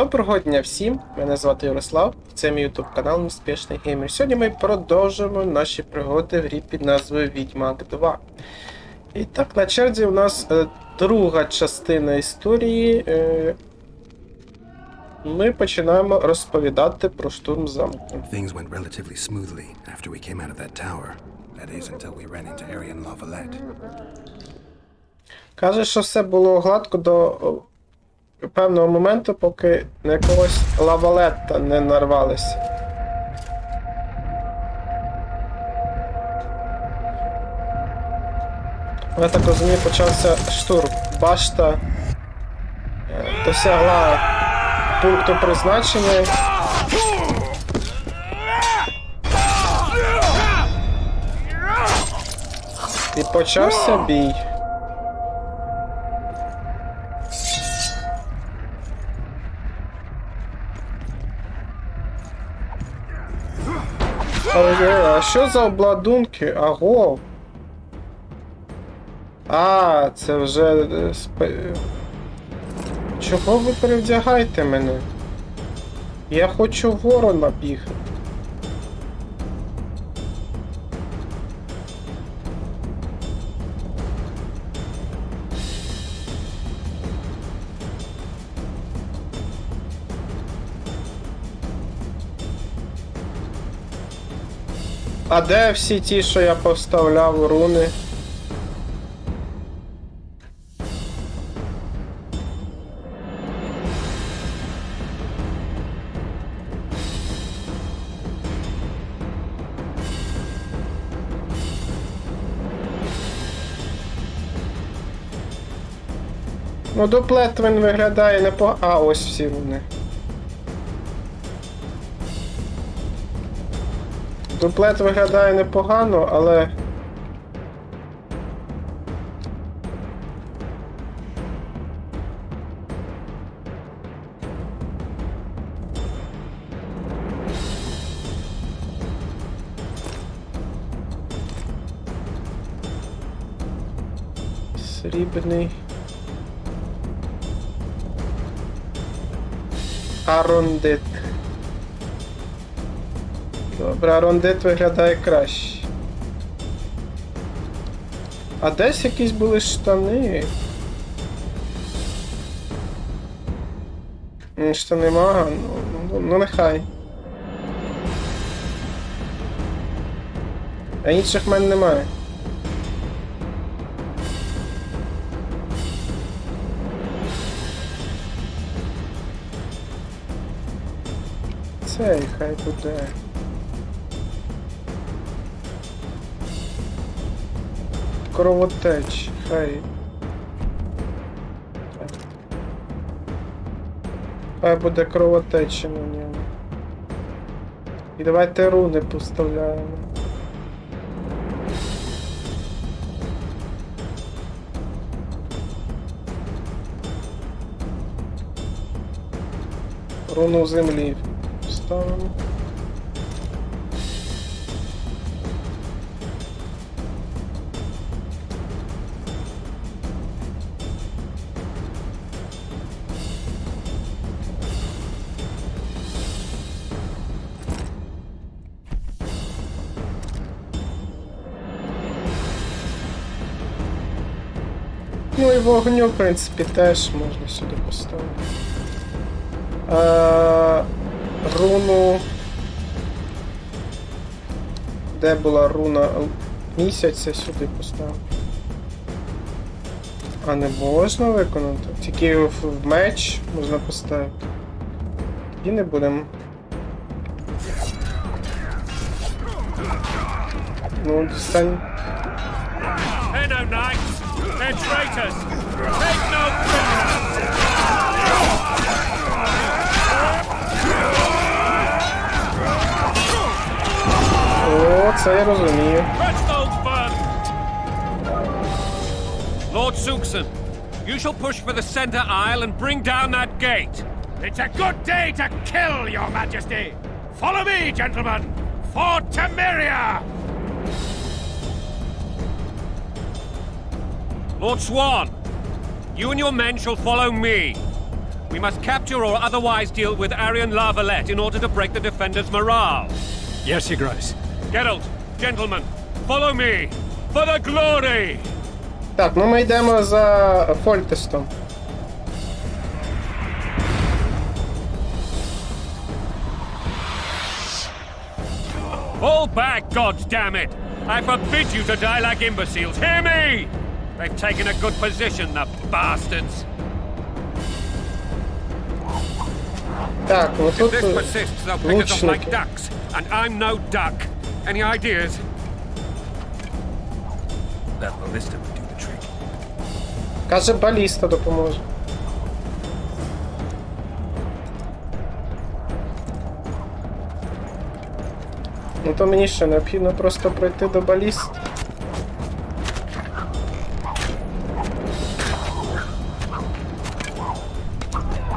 Доброго дня всім! Мене звати Ярослав, це мій ютуб канал Успішний Геймер. Сьогодні ми продовжуємо наші пригоди в грі під назвою Відьмак 2. І так, на черзі у нас друга частина історії. Ми починаємо розповідати про штурм замку. Things went relatively smoothly after we came out of that tower. That is until we ran into Arian Lavalette. Каже, що все було гладко до певного моменту, поки на якогось лавалетта не нарвалися. Я так розумію, почався штурм. Башта досягла пункту призначення. І почався бій. А що за обладунки? Аго! А, це вже... Чого ви перевдягаєте мене? Я хочу ворона бігати. А де всі ті, що я поставляв руни? Ну, дуплет він виглядає непогано. А, ось всі руни. Дуплет виглядає непогано, але... Срібний... Арондит. Добре, арондит виглядає краще. А десь якісь були штани. Штани мага, ну нехай. А інших в мене немає. Цей хай буде. Кровотеч, хай. Хай буде кровотеча на ньому. І давайте руни поставляємо. Руну землі ставимо. Ну і вогню, в принципі, теж можна сюди поставити. Руну... Де була руна місяця, сюди поставити. А не можна виконати? Тільки в меч можна поставити. І не будемо. Ну, достань. They're traitors! Take no prisoners! О, це я розумію. Lord Suxon, you shall push for the center aisle and bring down that gate. It's a good day to kill, your majesty! Follow me, gentlemen! For Temeria! Lord Swan, you and your men shall follow me. We must capture or otherwise deal with Aryan Larvalet in order to break the defenders' morale. Yes, Your Grace. Geralt, gentlemen, follow me for the glory! Так, ну ми йдемо за Фольтестом. Fall back, goddammit! I forbid you to die like imbeciles. Hear me! They've taken a good position, the bastards. Так, ну If тут this persists, they'll pick us off like лучники. ducks, and I'm no duck. Any ideas? That ballista would do the trick. Каже, баліста допоможе. Ну то мені що, необхідно просто пройти до баліст.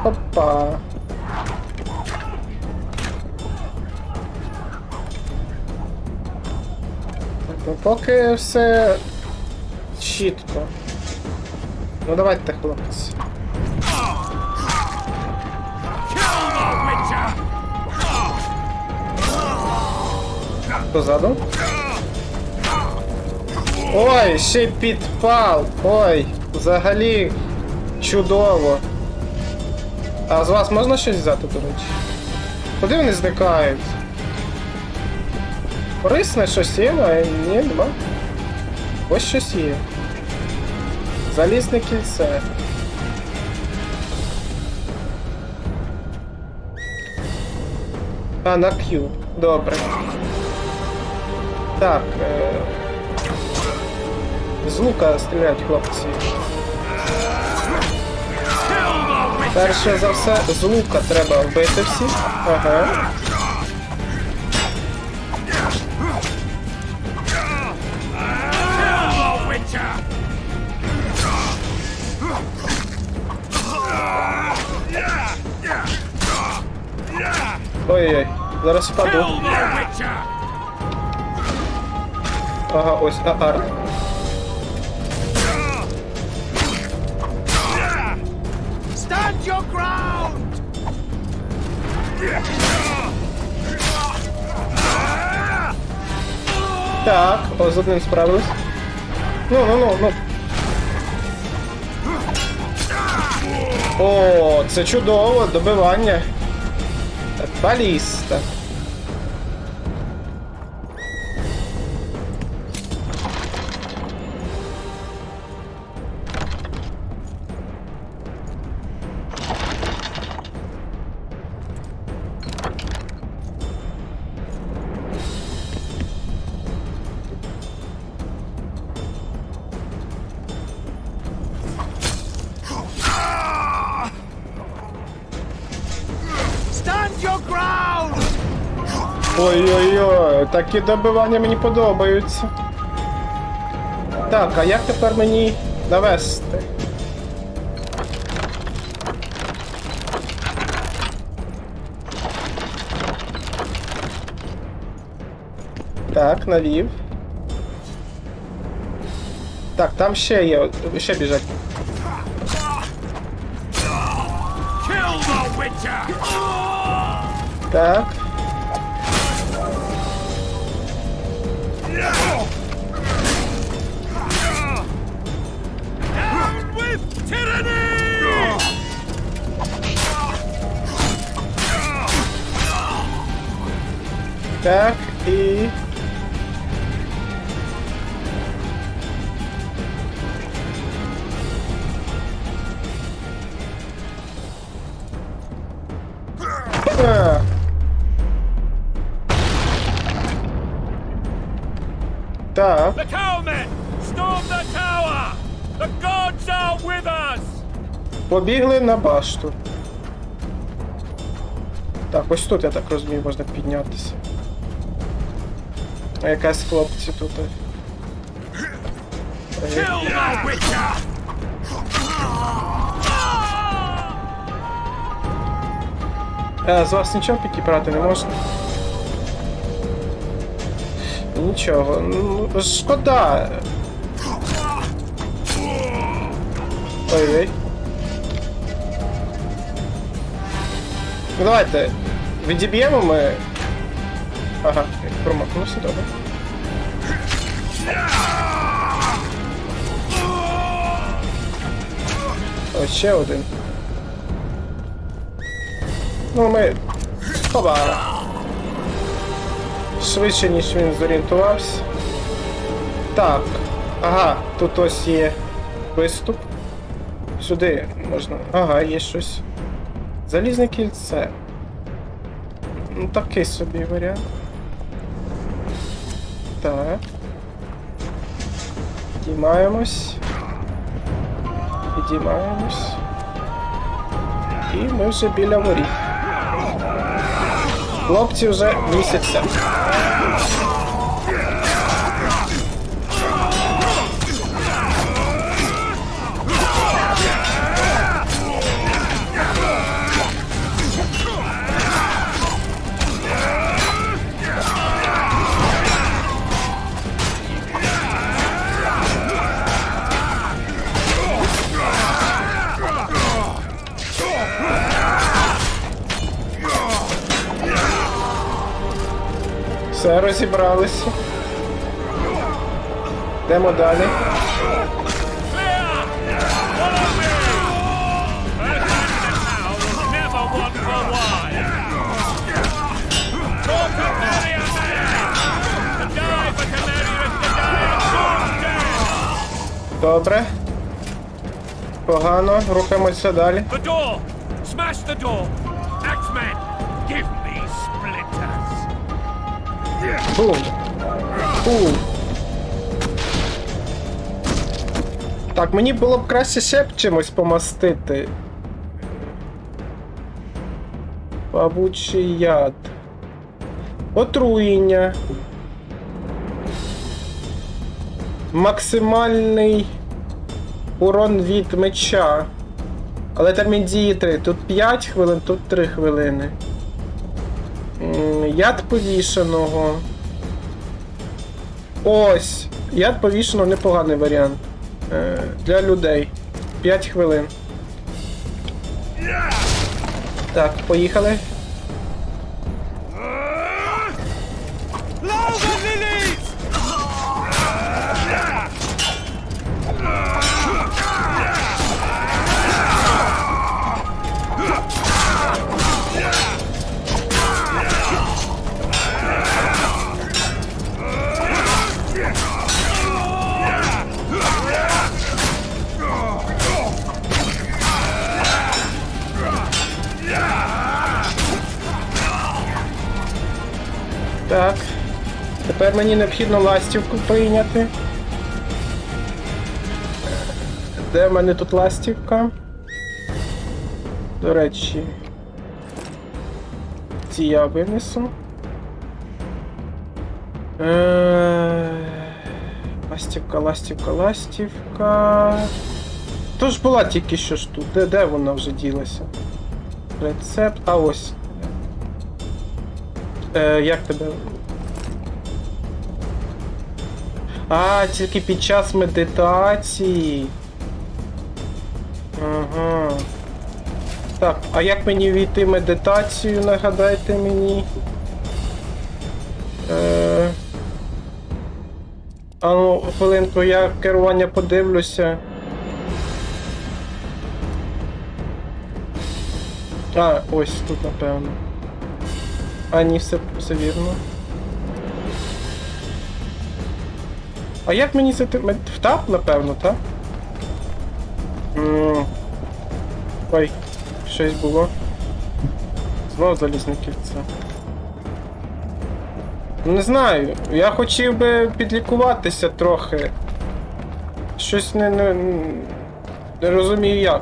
Опа. Так, ну поки все чітко. Ну давайте, хлопці. Позаду. Ой, ще й підпал. Ой, взагалі чудово. А з вас можна щось взяти, до речі? Куди вони зникають? Корисне щось є, а ні, нема. Ось щось є. Залізне кільце. А, на Q. Добре. Так, з лука стріляють хлопці. Перше за все, з лука треба вбити всіх. Ага. Ой-ой, зараз впаду. Ага, ось арт. Stand your ground! Так, о, з одним справились. Ну. О, це чудово, добивання. Баліста. Ой-ой-ой, такі добивання мені подобаються. Так, а як тепер мені навести? Так, навів. Так, там ще є, ще біжать. Так. Так, і... Так. The cowmen! Storm the tower! The gods are with us! Побігли на башту. Так, ось тут, я так розумію, можна піднятися. А якась хлопці тут. З вас нічого підібрати не можна? Нічого, ну, шкода. Ой-ой. Ну давайте, відіб'ємо ми... Ага, промахнувся, добре. Ось ще один. Ну ми... Хоба! Швидше, ніж він зорієнтувався. Так. Ага, тут ось є виступ. Сюди можна... Ага, є щось. Залізне кільце. Ну, такий собі варіант. Так. Підіймаємось. Підіймаємось. І ми вже біля воріт. Хлопці вже місяця. Все, розібралися. Йдемо далі. Добре. Погано, рухаємося далі. Бум! Бум! Так, мені було б краще ще б чимось помастити. Павучий яд. Отруєння. Максимальний урон від меча. Але термін дії 3. Тут 5 хвилин, тут 3 хвилини. Яд повішеного. Ось. Яд повішеного непоганий варіант. Для людей. 5 хвилин. Так, поїхали. Так. Тепер мені необхідно ластівку прийняти. Де в мене тут ластівка? До речі, ці я винесу. Ластівка, ластівка, ластівка. Тож була тільки що ж тут. Де вона вже ділася? Рецепт. А ось. Як тебе? А, тільки під час медитації. Ага. Так, а як мені війти в медитацію, нагадайте мені? А ну, хвилинку, я керування подивлюся. А, ось тут, напевно. А, ні, все вірно. А як мені зайти? Втап, напевно, так? Ой, щось було. Знову залізне кільце. Не знаю, я хотів би підлікуватися трохи. Щось не розумію як.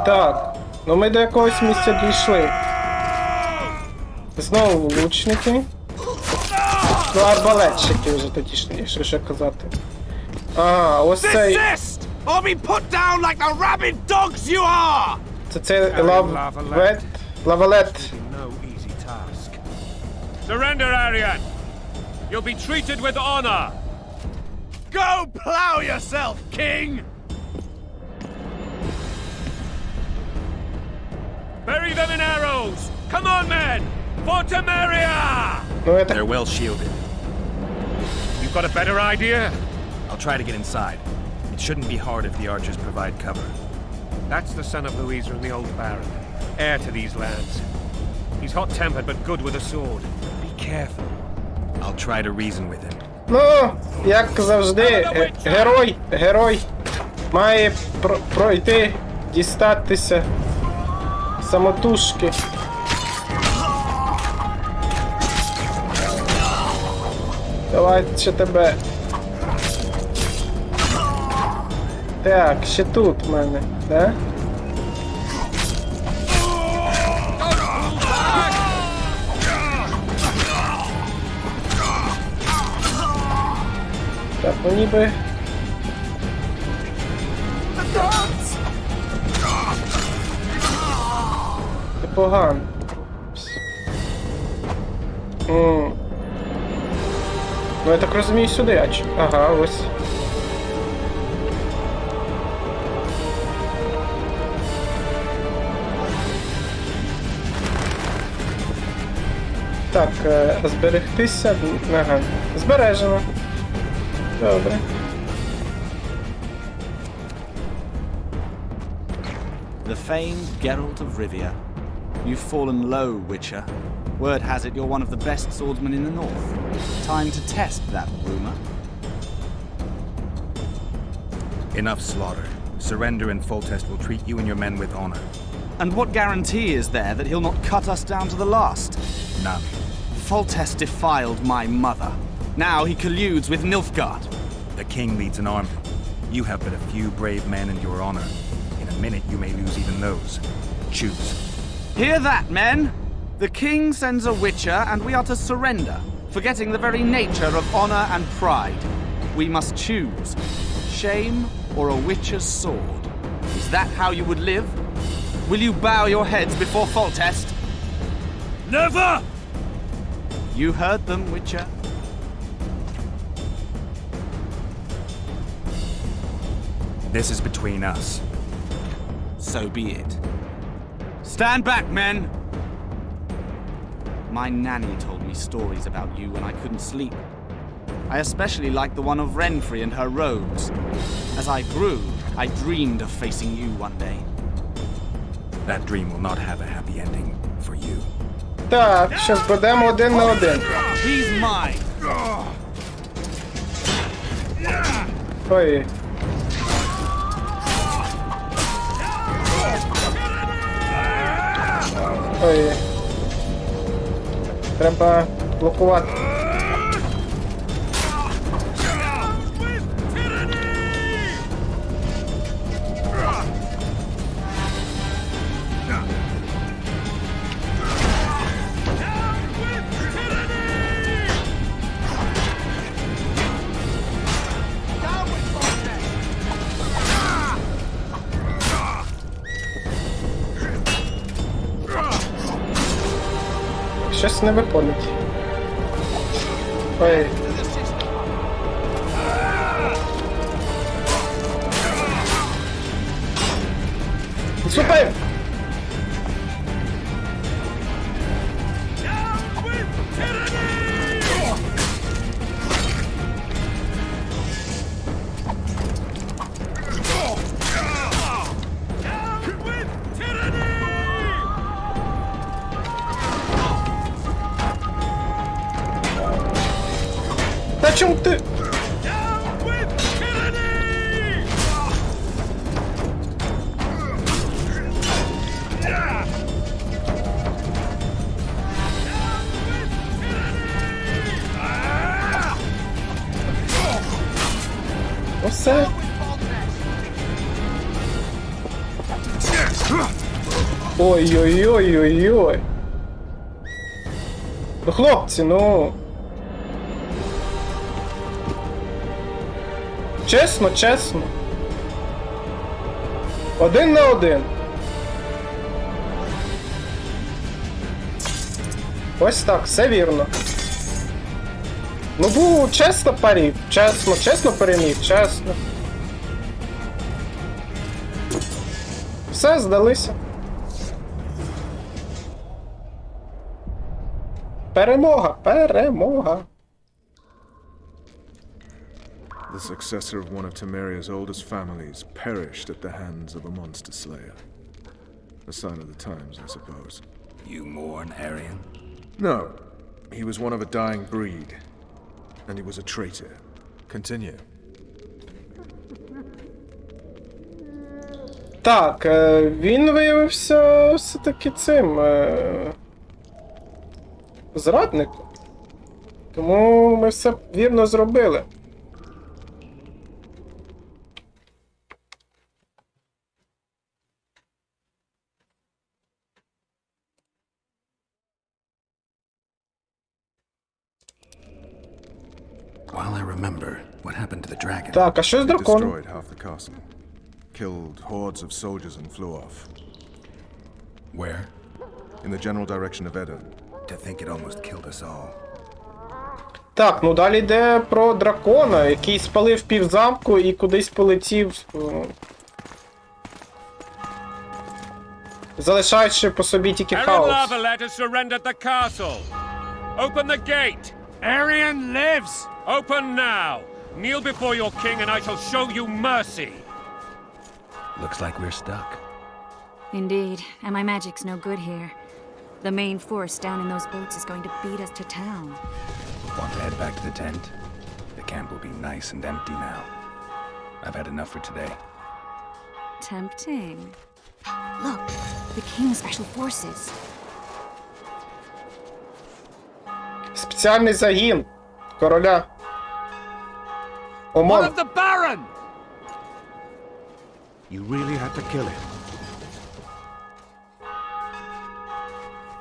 Так, ну ми до якогось місця дійшли. Знову лучники. Ну, арбалетчики вже тодішні, якщо ще казати. А, ось цей... Це цей лавалет. Surrender, Arian. You'll be treated with honor. Go plow yourself, King. Come on, men! For Temeria! Ну, это... They're well shielded. You've got a better idea? I'll try to get inside. It shouldn't be hard if the archers provide cover. That's the son of Louisa and the old Baron, heir to these lands. He's hot-tempered but good with a sword. Be careful. I'll try to reason with him. Ну, як завжди, герой має пройти, дістатися самотужки. Давай ще тебе. Так, ще тут в мене, да? Так, ну ніби... Непогано. Ну, я так розумію, сюди, ага, ось. Так, зберегтися, ага, збережено. Добре. The famed Geralt of Rivia. You've fallen low, Witcher. Word has it you're one of the best swordsmen in the north. Time to test that rumor. Enough slaughter. Surrender and Foltest will treat you and your men with honor. And what guarantee is there that he'll not cut us down to the last? None. Foltest defiled my mother. Now he colludes with Nilfgaard. The king leads an army. You have but a few brave men and your honor. In a minute you may lose even those. Choose. Hear that, men? The king sends a witcher and we are to surrender, forgetting the very nature of honor and pride. We must choose. Shame or a witcher's sword. Is that how you would live? Will you bow your heads before Foltest? Never! You heard them, Witcher. This is between us. So be it. Stand back, men! My nanny told me stories about you when I couldn't sleep. I especially liked the one of Renfrey and her rogues. As I grew, I dreamed of facing you one day. That dream will not have a happy ending for you. Так, щас будемо один на один. He's mine! Ой. Ой. Треба блокувати. Щось не виходить. Ой. Супер! На чому ти? Все. Ой-ой-ой-ой-ой. Ну, хлопці, ну. Чесно, чесно. Один на один. Ось так, все вірно. Ну, був чесно парів. Чесно, чесно переміг, чесно. Все, здалися. перемога, перемога. The successor of one of Temeria's oldest families perished at the hands of a monster slayer. A sign of the times, I suppose. You mourn, Aryan? No, he was one of a dying breed, and he was a traitor. Continue. Так, він виявився все-таки цим зрадником. Тому ми все вірно зробили. While I remember, what happened to the dragon? Так, а що з He драконом? destroyed half the castle, killed hordes of soldiers and flew off. Where? In the general direction of Edom. To think it almost killed us all. Так, ну далі йде про дракона, який спалив півзамку і кудись полетів, залишаючи по собі тільки Aaron хаос. Lavalette has surrendered the castle. Open the gate. Arian lives. Open now. Kneel before your king and I shall show you mercy. Looks like we're stuck. Indeed, and my magic's no good here. The main force down in those boats is going to beat us to town. Want to head back to the tent? The camp will be nice and empty now. I've had enough for today. Tempting. Look, the King's Special Forces. Спеціальний загін короля. One Омон. of the Baron! You really had to kill him.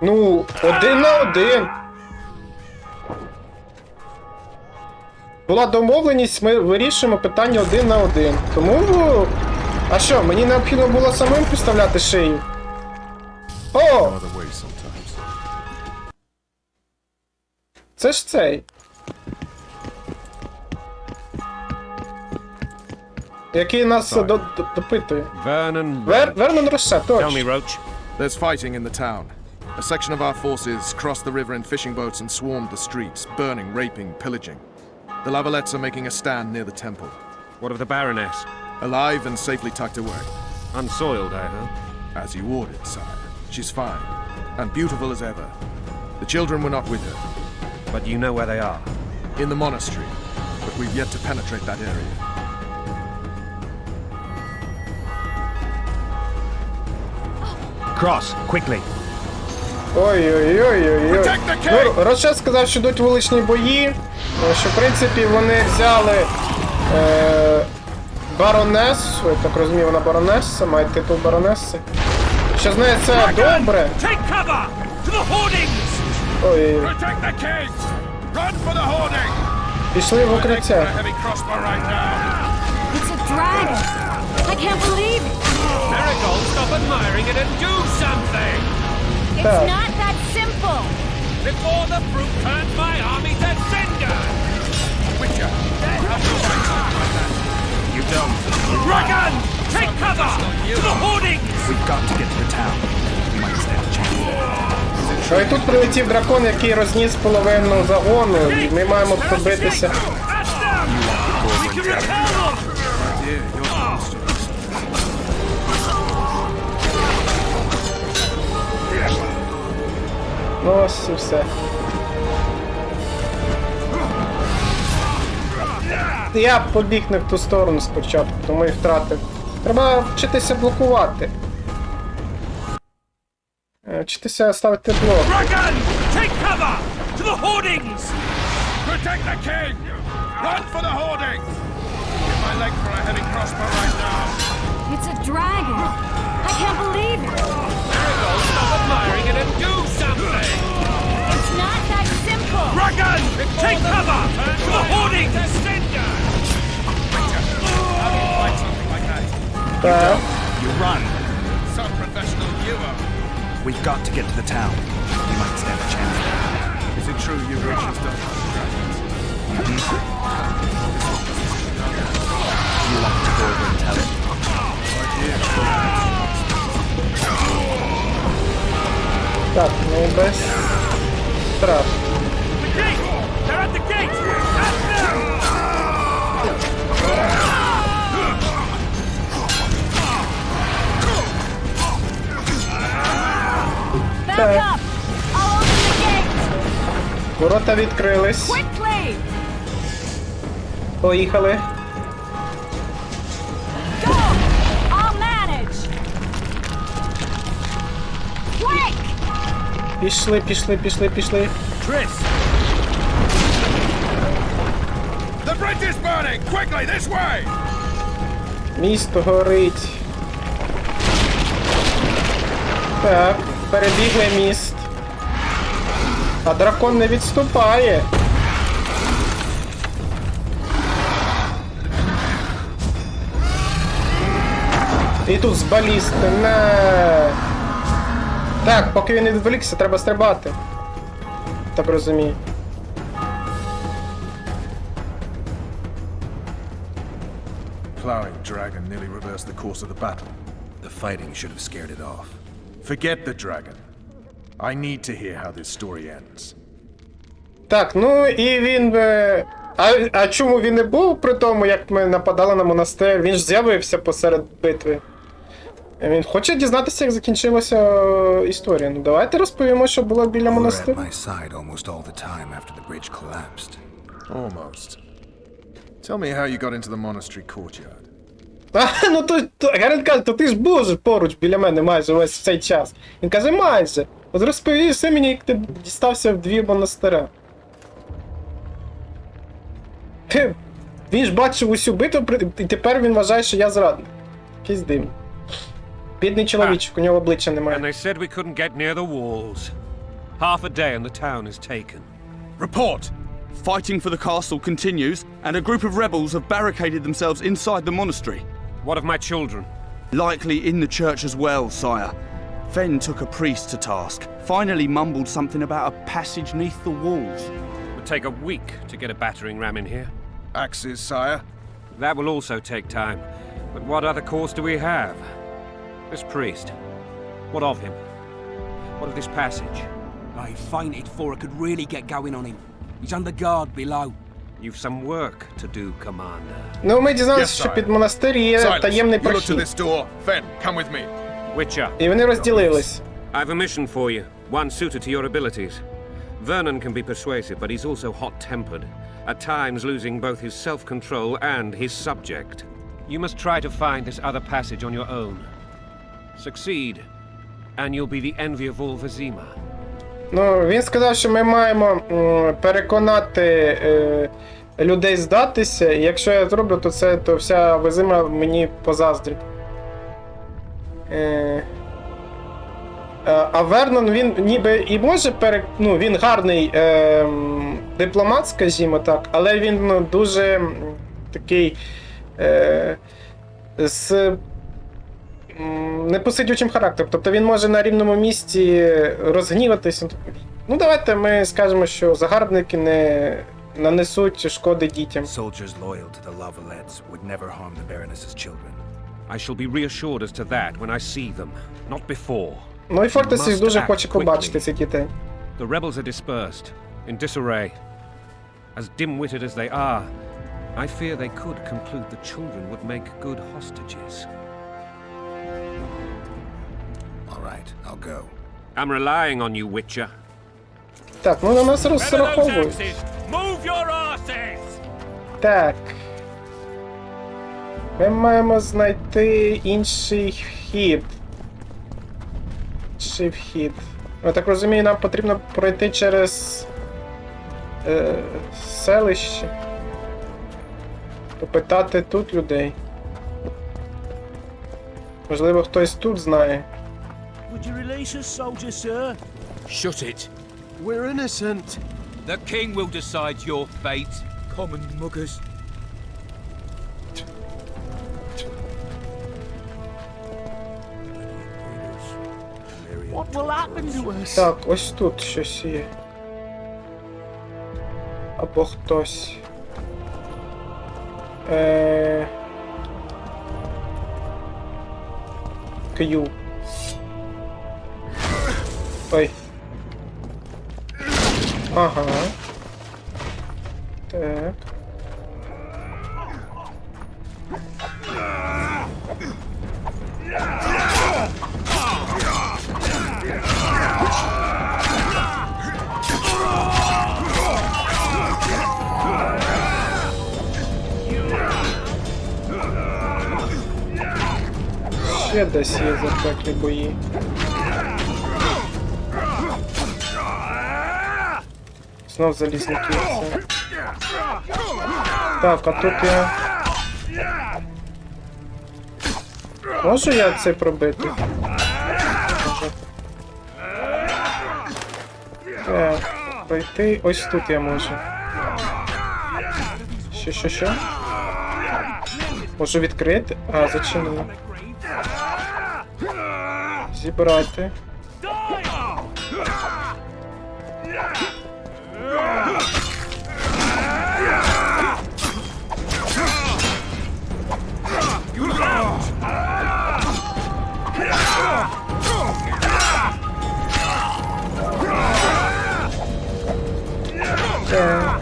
Ну, 1-1. Була домовленість, ми вирішуємо питання 1-1. Тому... А що, мені необхідно було самим підставляти шию? О! No other way sometimes. Це ж цей. Який нас допитує. Vernon. Вернон Роше, Tell me, точно. Roach. There's fighting in the town. A section of our forces crossed the river in fishing boats and swarmed the streets, burning, raping, pillaging. The Lavalettes are making a stand near the temple. What of the Baroness? Alive and safely tucked away. Unsoiled, I hope. As you ordered, sire. She's fine. And beautiful as ever. The children were not with her. But you know where they are. In the monastery. But we've yet to penetrate that area. Cross, quickly. Ой-ой-ой-ой-ой. Ну, Роше сказав, що йдуть вуличні бої, що в принципі вони взяли баронесу, я так розумію, вона баронеса, має титул баронеси. Що з нею це добре. Take cover! To the hoardings! Ой, Protect the king! Run for the hoarding! пішли в укриття. Heavy crossbow right now! It's a dragon! I can't believe it! Marigold, stop admiring it and do something! It's not that simple! Before the fruit turns my army to cinder! Witcher, how do I talk like that? You don't. Dragon! Take cover! To the hoardings! We've got to get to the town. We might stand a chance. А і тут прилетів дракон, який розніс половину загону, і ми маємо пробитися. That's them! We can repel them! Dear, you're monsters. Ну ось і все. Я побіг не в ту сторону спочатку, тому і втратив. Треба вчитися блокувати. Вчитися ставити блок. Dragon! Take cover! To the hoardings! Protect the king! Run for the hoarding! Give my leg for a heavy crossbow right now! It's a dragon! I can't believe it! Marigold, stop admiring it and do something! It's not that simple! Dragon! Take cover! To the hoardings! To cinder! How do you fight something like that? Так. You run. Some professional you are. We've got to get to the town. We might stand a chance. Is it true you witches don't hunt dragons? You want to go over and tell him? Так, ну без страх. gate! They're at the gate! At them! Back up! I'll open the gate! Ворота відкрились. Quickly! Поїхали. Go! I'll manage! Quick! Пішли, пішли, пішли, пішли. Triss! The bridge is burning! Quickly, this way! Місто горить. Так, перебігли міст. А дракон не відступає. І тут з балісти. Не. Так, поки він не відволікся, треба стрибати. Так розумію. Plowing dragon nearly reversed the course of the battle. The fighting should have scared it off. Forget the dragon. I need to hear how this story ends. Так, ну і він. А чому він не був при тому, як ми нападали на монастир? Він ж з'явився посеред битви. Він хоче дізнатися, як закінчилася історія. Ну давайте розповімо, що було біля You were at монастиру. my side almost all the time after the bridge collapsed. Almost. Tell me how you got into the monastery courtyard. А, ну то Геральт каже, то ти ж був же поруч біля мене майже весь цей час. Він каже, майже. От розповій все мені, як ти дістався в двір монастиря. Він ж бачив усю битву, і тепер він вважає, що я зрадник. Якийсь дивний. Бідний чоловічок, у нього обличчя And немає. they said we couldn't get near the walls. Half a day and the town is taken. Report! Fighting for the castle continues, and a group of rebels have barricaded themselves inside the monastery. What of my children? Likely in the church as well, sire. Fen took a priest to task, finally mumbled something about a passage neath the walls. It would take a week to get a battering ram in here. Axes, sire. That will also take time. But what other course do we have? This priest. What of him? What of this passage? I fainted before I could really get going on him. He's under guard below. You've some work to do, Commander. Ну, ми дізналися, Yes, що sire. під монастир є Silence. таємний You look to прохід. this door. Fen, come with me. Witcher, І вони розділились. I've a mission for you. One suited to your abilities. Vernon can be persuasive, but he's also hot-tempered, at times losing both his self-control and his subject. You must try to find this other passage on your own. Succeed, and you'll be the envy of all Vizima. Ну, він сказав, що ми маємо переконати людей здатися, і якщо я зроблю, то вся Визима мені позаздрить. А Вернон, він ніби і може він гарний дипломат, скажімо так, але він дуже такий з непосидючим характером. Тобто він може на рівному місці розгніватися. Ну давайте ми скажемо, що загарбники не нанесуть шкоди дітям. Soldiers loyal to the Lavalettes would never harm the Baroness's children. I shall be reassured as to that when I see them, not before. Ну і Фольтес Must дуже act хоче побачити quickly. цих дітей. The rebels are dispersed, in disarray. As dim-witted as they are, I fear they could conclude the children would make good hostages. All right, I'll go. I'm relying on you, Witcher. Так, ну на нас розраховують. Move your asses! Так. Ми маємо знайти інший вхід. Інший вхід. Я так розумію, нам потрібно пройти через селище. Попитати тут людей. Можливо, хтось тут знає. Would you release us, soldier, sir? Shut it. We're innocent. The king will decide your fate. Common muggers. What will happen to us? Так, ось тут щось є. Або хтось. К'ю. Ой. Ага. Так. Ще десь є запеклі бої. Знов залізники. Все. Так, а тут я... Можу я це пробити? Можу. Так, пройти ось тут я можу. Що? Можу відкрити? А, зачинено. Зібрати. Так.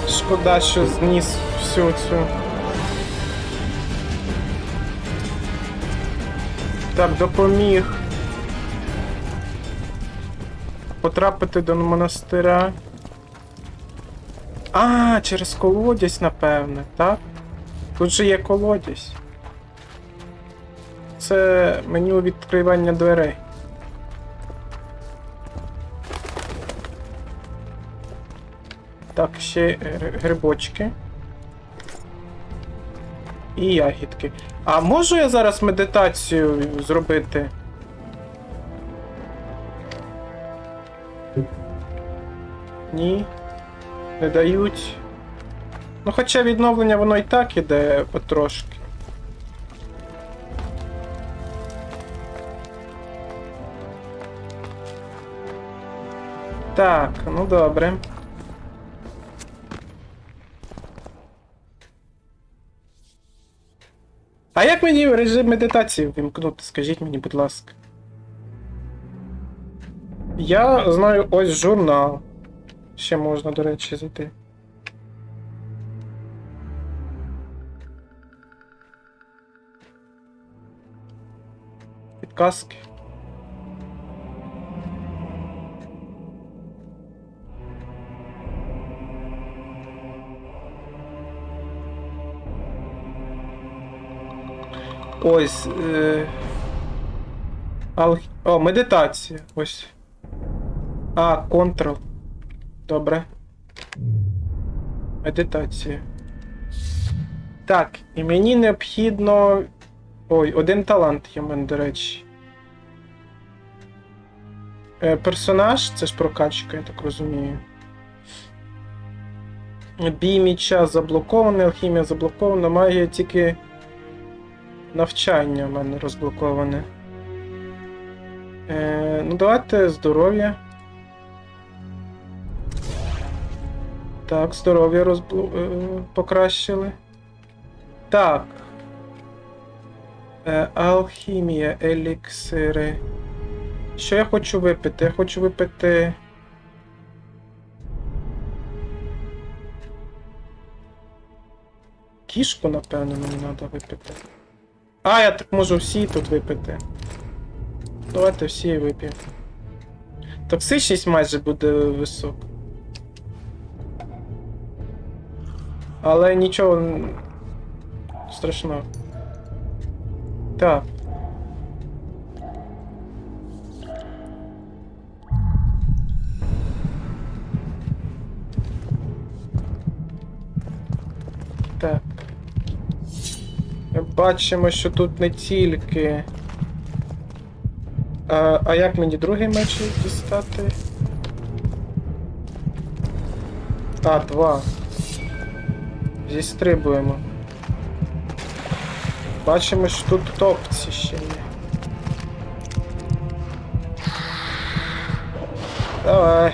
Шкода, що зніс всю цю. Так, допоміг потрапити до монастиря. А, через колодязь, напевне, так? Тут же є колодязь. Це меню відкривання дверей. Так, ще грибочки. І ягідки. А можу я зараз медитацію зробити? Ні. Не дають. Ну, хоча відновлення воно і так іде потрошки. Так, ну добре. А як мені режим медитації вимкнути? Скажіть мені, будь ласка. Я знаю ось журнал. Ще можна, до речі, зайти. Підказки. Ось. О, медитація. Ось. А, контрол. Добре. Медитація. Так, і мені необхідно... Ой, один талант є в мене, до речі. Персонаж, це ж прокачка, я так розумію. Бій міча заблокований, алхімія заблокована, магія тільки... Навчання в мене розблоковане. Ну, давайте здоров'я. Так, здоров'я покращили. Так. Алхімія, еліксири. Що я хочу випити? Я хочу випити... Кішку, напевно, мені треба випити. А, я так можу всі тут випити. Давайте всі вип'ємо. Токсичність майже буде висока. Але нічого страшного. Так. Так. Ми бачимо, що тут не тільки... А як мені другий меч дістати? А, 2. Зістрибуємо. Бачимо, що тут топці ще є. Давай.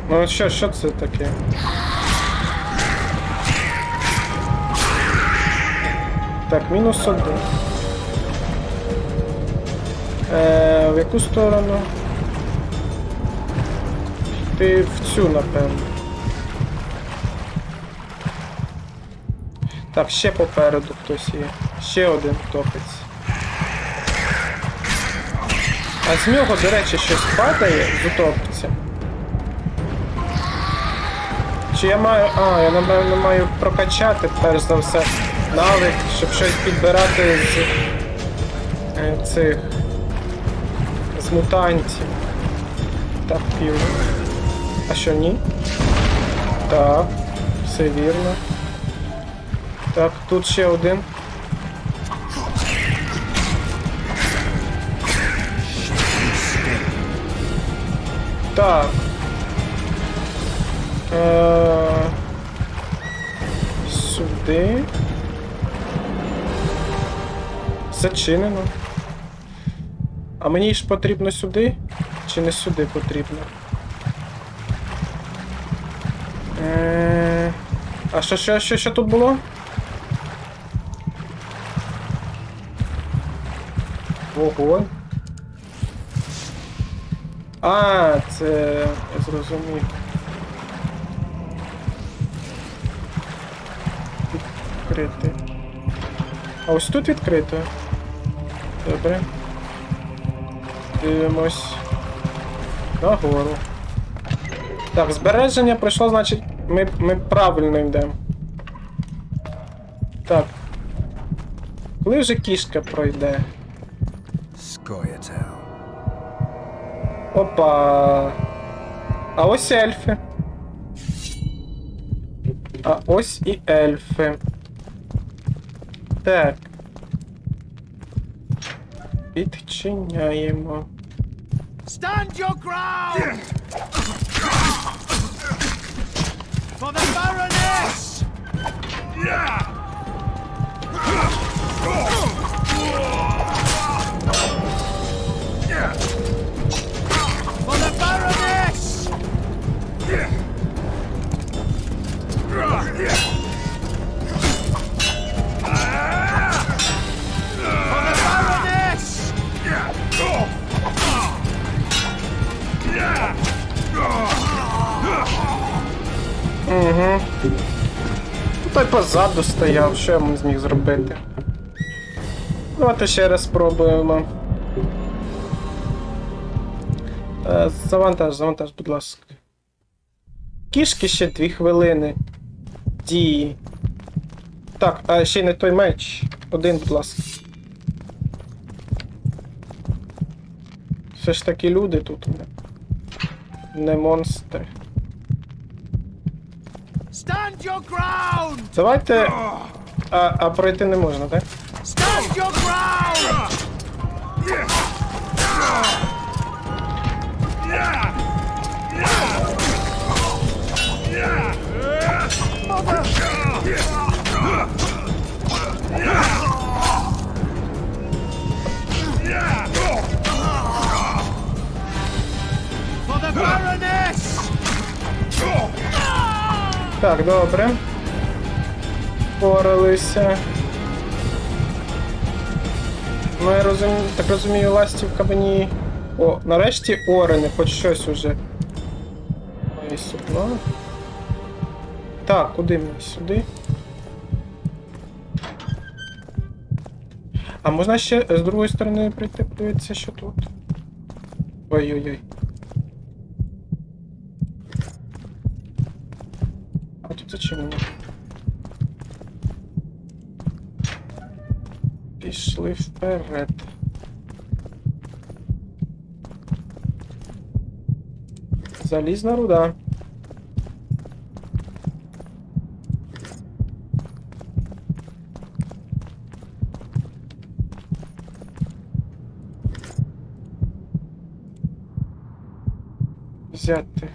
Ну що це таке? Так, -1. В яку сторону? Ти в цю, напевно. Так, ще попереду хтось є. Ще один топець. А з нього, до речі, щось падає з утопця. Чи я маю... А, я, напевно, маю прокачати, перш за все, навик, щоб щось підбирати з цих... з мутантів. Так, пів. А що, ні? Так, все вірно. Так, тут ще один. Так. Сюди. Зачинено. А мені ж потрібно сюди? Чи не сюди потрібно? А що тут було? Ого. А, це... я зрозумів. Відкрити. А ось тут відкрито. Добре. Дивимось. Нагору. Так, збереження пройшло, значить, ми правильно йдемо. Так. Коли вже кішка пройде? Scoia'tael. Опа. А ось ельфи. А ось і ельфи. Так. Відчиняємо. Stand your ground! For the Baroness! For the Baroness! Угу. Той позаду стояв, що я йому зміг зробити. Давайте ще раз спробуємо. Завантаж, будь ласка. Кішки ще 2 хвилини. Дії. Так, а ще й не той меч. Один, будь ласка. Все ж таки люди тут. Не монстри. Stand your ground! Давайте... А пройти не можна, так? Stand your ground! For the Baroness! Так, добре. Поралися. Ну, я так розумію, ластівка мені... О, нарешті орени, хоч щось уже. Мої сукно. Так, куди мені? Сюди? А можна ще з другої сторони прийти, подивитися, що тут? Ой-ой-ой. А тут зачем мені? Пішли вперед. Залізна руда. взяти?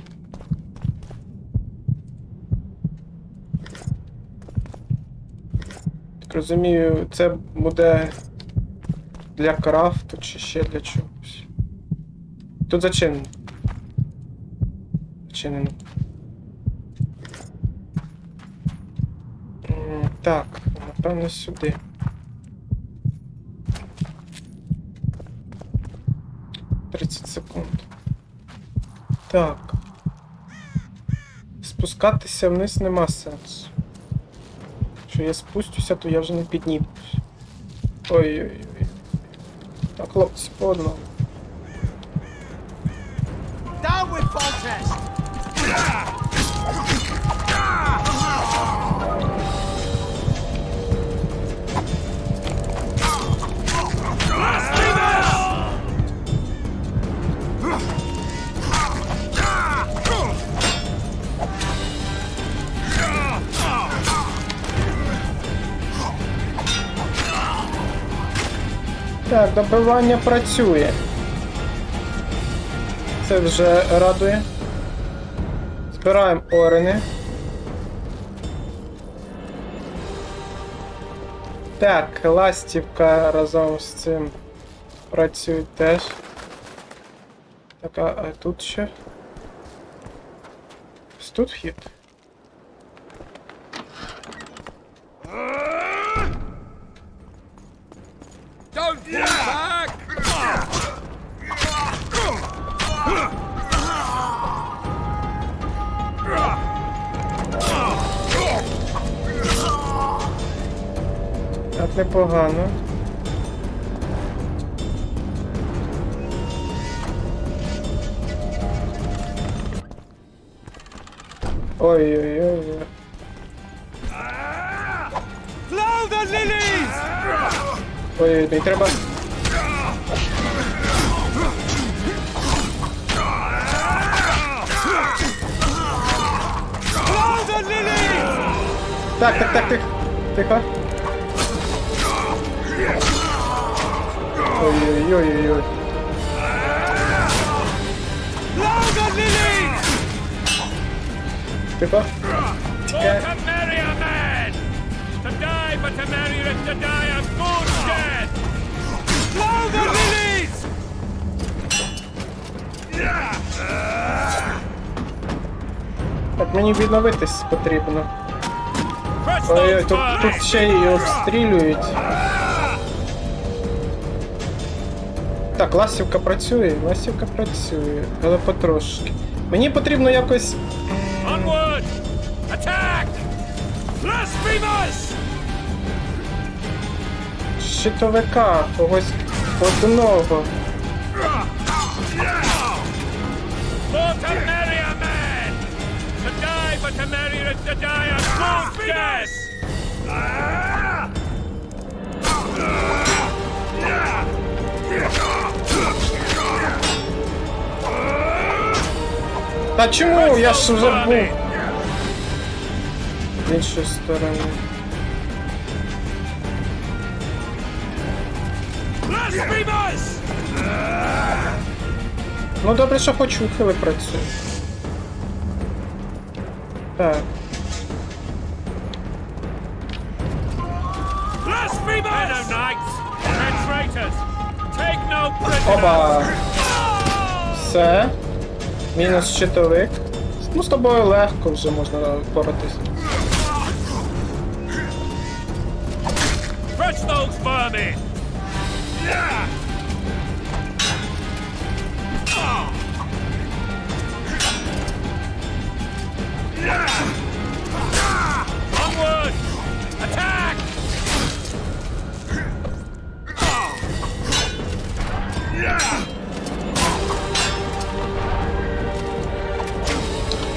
Так розумію, це буде для крафту чи ще для чогось. Тут зачинено. Зачинено. Так, напевно сюди. Секунд. Так. Спускатися вниз нема сенсу. Якщо я спустюся, то я вже не піднімусь. Ой-ой-ой. Так, хлопці, по одному. Down with Fольтеста! Так, добивання працює. Це вже радує. Збираємо орени. Так, ластівка разом з цим працює теж. Так, а тут ще? Ось тут вхід. Don't fall back! Так, непогано. Ой-ой-ой. Blow the lilies! Ой, не треба. Blow the lilies! Так. Тихо. Ой-ой-ой-ой. Blow the lilies! Тихо. For to marry a man! To die, but to marry is to die a good death! Blow the lilies! Так, мені відновитись потрібно. Crush Ой, those тут birds! ще й обстрілюють. Так, ластівка працює, але потрошки. Мені потрібно якось... Onward! Attack! Blasphemous! щитовика, когось одного. For to marry a man! To die, but to marry is to die a good death! Та чому? Я ж вже був. З іншої сторони. Blasphemous! Ну добре, що хоч ухили працює. Так. Blasphemous! Knights and traitors, take no prisoners! Оба! Все. Мінус щитовик. Ну, з тобою легко вже можна впоратись. Crush those vermin! Onward! Attack!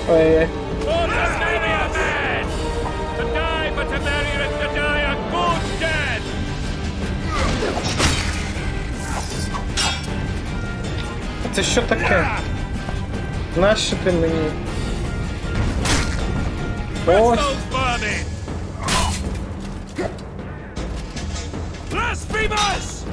Ой-ой. For to marry a man! To die, but to marry is to die a good death! Це що таке? Нащо ти мені? Crush Ось. those vermin! Blasphemous!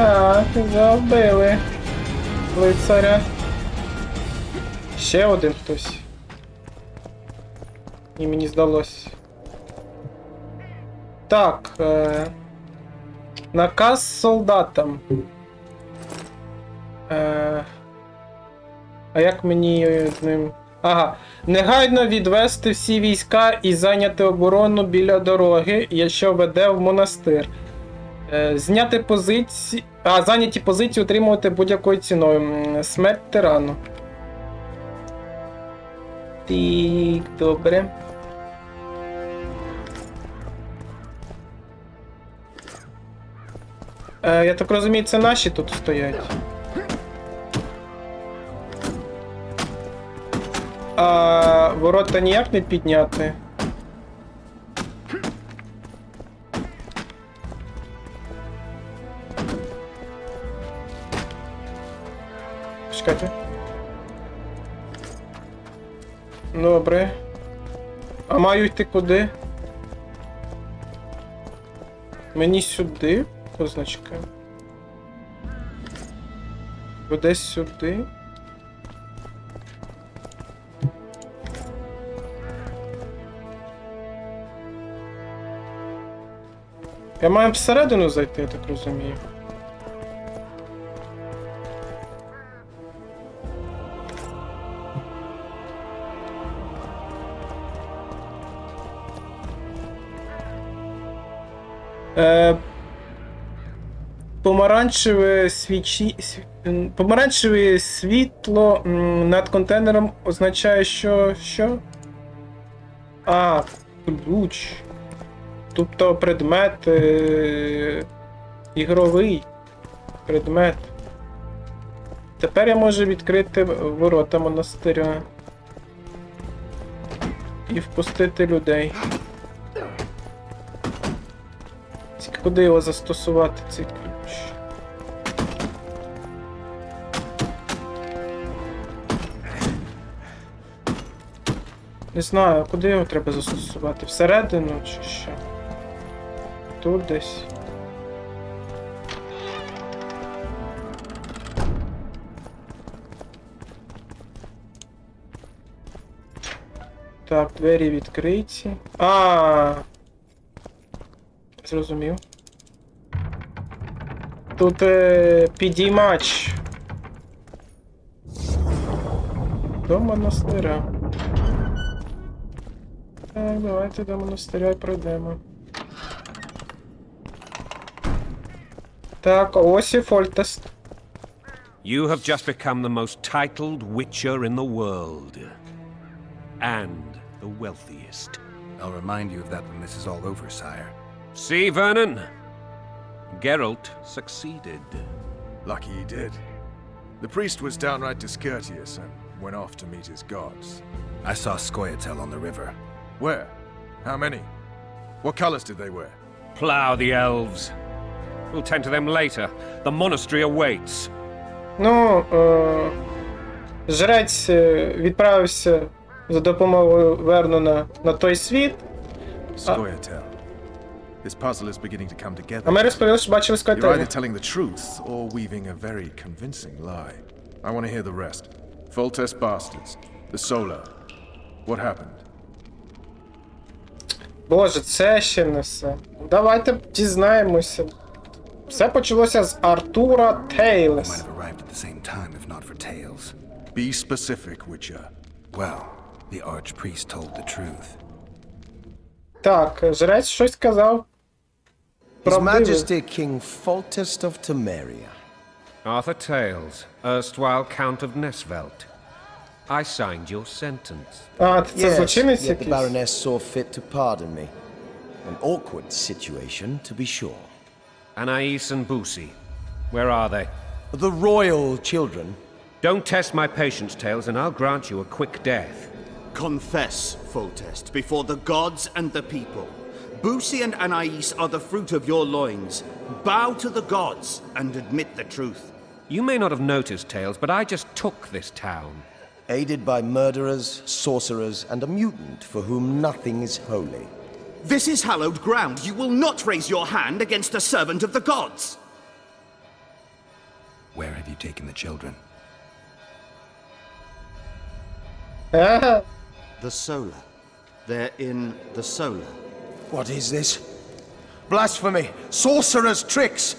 Так, забили. Лицаря. Ще один хтось. І мені здалось. Так. Наказ солдатам. А як мені з ним... Ага. Негайно відвести всі війська і зайняти оборону біля дороги, що веде в монастир. Зняти позиції... зайняті позиції утримувати будь-якою ціною. Смерть тирану. Так, добре. Я так розумію, це наші тут стоять. А ворота ніяк не підняти. Чекайте. Добре. А маю йти куди? Мені сюди? Позначка. Кудись сюди. Я маю всередину зайти, я так розумію. Помаранчеве світло над контейнером означає, що... Ключ. Тобто предмет... ігровий предмет. Тепер я можу відкрити ворота монастиря. І впустити людей. Куди його застосувати, цей ключ? Не знаю, куди його треба застосувати? Всередину чи що? Тут десь. Так, двері відкриті. Зрозумів. Тут підіймач. До монастиря. Так, давайте до монастиря і пройдемо. Так, ось і Фольтест. You have just become the most titled witcher in the world. And the wealthiest. I'll remind you of that when this is all over, sire. See, Vernon? Geralt succeeded. Lucky he did. The priest was downright discourteous and went off to meet his gods. I saw Scoia'tael on the river. Where? How many? What colors did they wear? Plough the elves. We'll tend to them later. The monastery awaits. Ну, жрець відправився за допомогою Вернона на той світ. Scoia'tael. This puzzle is beginning to come together. А ми розповіли, що бачили You're either Скойтеля. telling the truth or weaving a very convincing lie. I want to hear the rest. Foltest bastards. The Solar. What happened? Боже, це ще не все. Давайте дізнаємося. Все почалося з Артура Might Тейлес. have arrived at the same time, if not for Tales. Be specific, Witcher. Well, the archpriest told the truth. Так, жрець щось сказав. His Правдиве. Majesty King Foltest of Temeria. Arthur Tales, erstwhile Count of Nesvelt. I signed your sentence. А, це злочинець yet the якийсь? Baroness saw fit to pardon me. An awkward situation, to be sure. Anais and Boosie, where are they? The royal children. Don't test my patience, Tales, and I'll grant you a quick death. Confess, Foltest, before the gods and the people. Boosie and Anais are the fruit of your loins. Bow to the gods and admit the truth. You may not have noticed, Tales, but I just took this town. Aided by murderers, sorcerers, and a mutant for whom nothing is holy. This is hallowed ground. You will not raise your hand against a servant of the gods. Where have you taken the children? Ага. The solar. They're in the solar. What is this? Blasphemy! Sorcerer's tricks!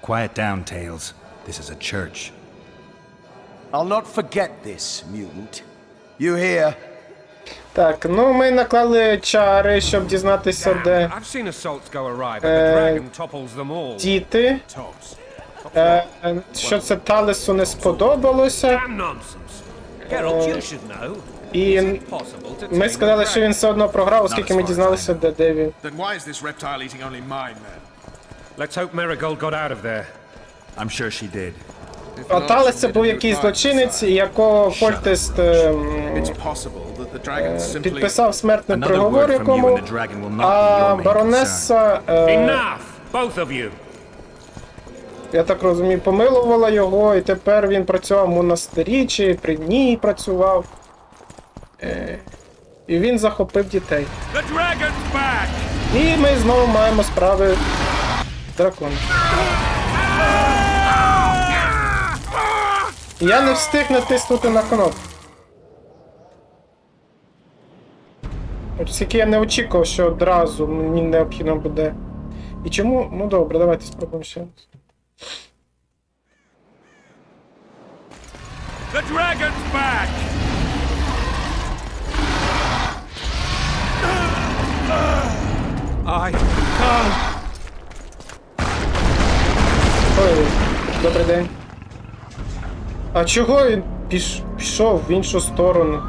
Quiet down, Tails. This is a church. I'll not forget this, mutant. You hear? Так, ну ми наклали чари, щоб дізнатися, де I've seen assaults go awry, but the dragon topples them all. діти. Що це Талесу не сподобалося. Damn nonsense. Geralt, you should know. І Is it possible to ми tame сказали, a що він все одно програв, оскільки ми дізналися, де він. Then why is this reptile eating only mine, then? dragon? Let's hope Marigold got out of there. I'm sure she did. А Талес це був якийсь злочинець, якого Фольтест It's possible that the dragon simply... підписав смертний Another приговор word from you якому, and the dragon will not be а your main concern. баронеса, Enough, both of you. я так розумію, помилувала його, і тепер він працював в монастирі, чи при ній працював. І він захопив дітей. The dragon's back. І ми знову маємо справи з драконом. Я не встиг натиснути на кнопку. Оскільки я не очікував, що одразу мені необхідно буде. І чому? Ну добре, давайте спробуємо ще раз. The dragon's back. I can't. Ой, добрий день. А чого він пішов в іншу сторону?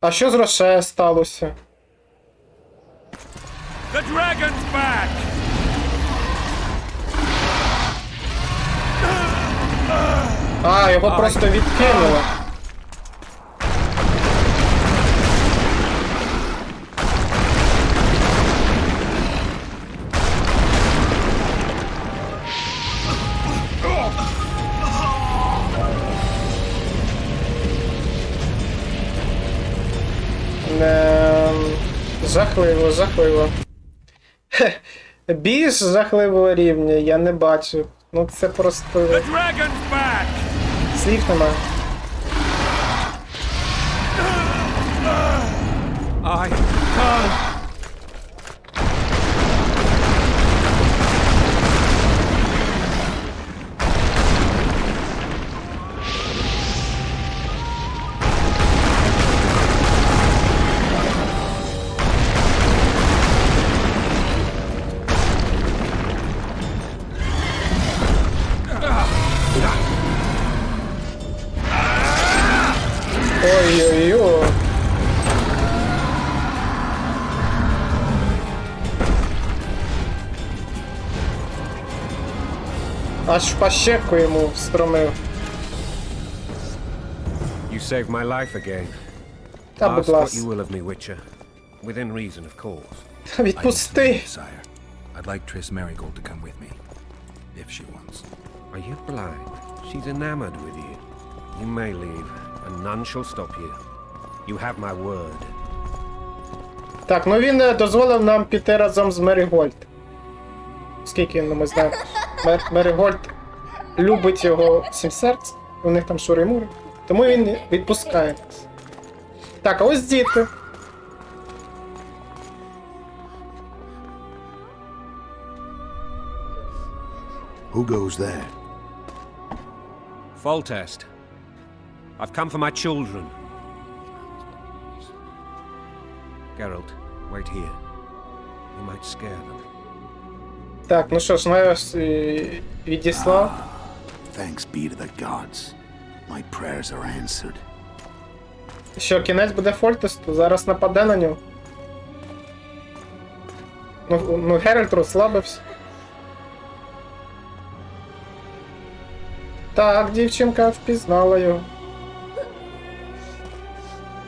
А що з Роше сталося? The dragon's back. А, його просто відкинуло. Жахливо, жахливо. Хе, більш жахливого рівня я не бачив. Ну це просто... The dragon's back. Слів немає. I can't. Ой-ой-ой. Аж в пащеку йому встромив. You saved my life again. Та, будь Ask what ласка. you will of me, Witcher. Within reason, of course. Відпусти. Sire, I'd like Triss Merigold to come with me, if she wants. Are you blind? She's enamored with you. You may leave, and none shall stop you. You have my word. Так, ну він дозволив нам піти разом з Мерігольд. Скільки ми знаємо. Мерігольд любить його всім серцем. У них там шури-мури. Тому він відпускає нас. Так, а ось діти. Who goes there? Foltest. I've come for my children. Geralt, wait here. You might scare them. Так, ну що ж, я відіслав. Thanks be to the gods. My prayers are answered. Що, кінець буде Фольтесту? Зараз нападе на нього. Ну Геральт розслабився. Так, дівчинка впізнала його.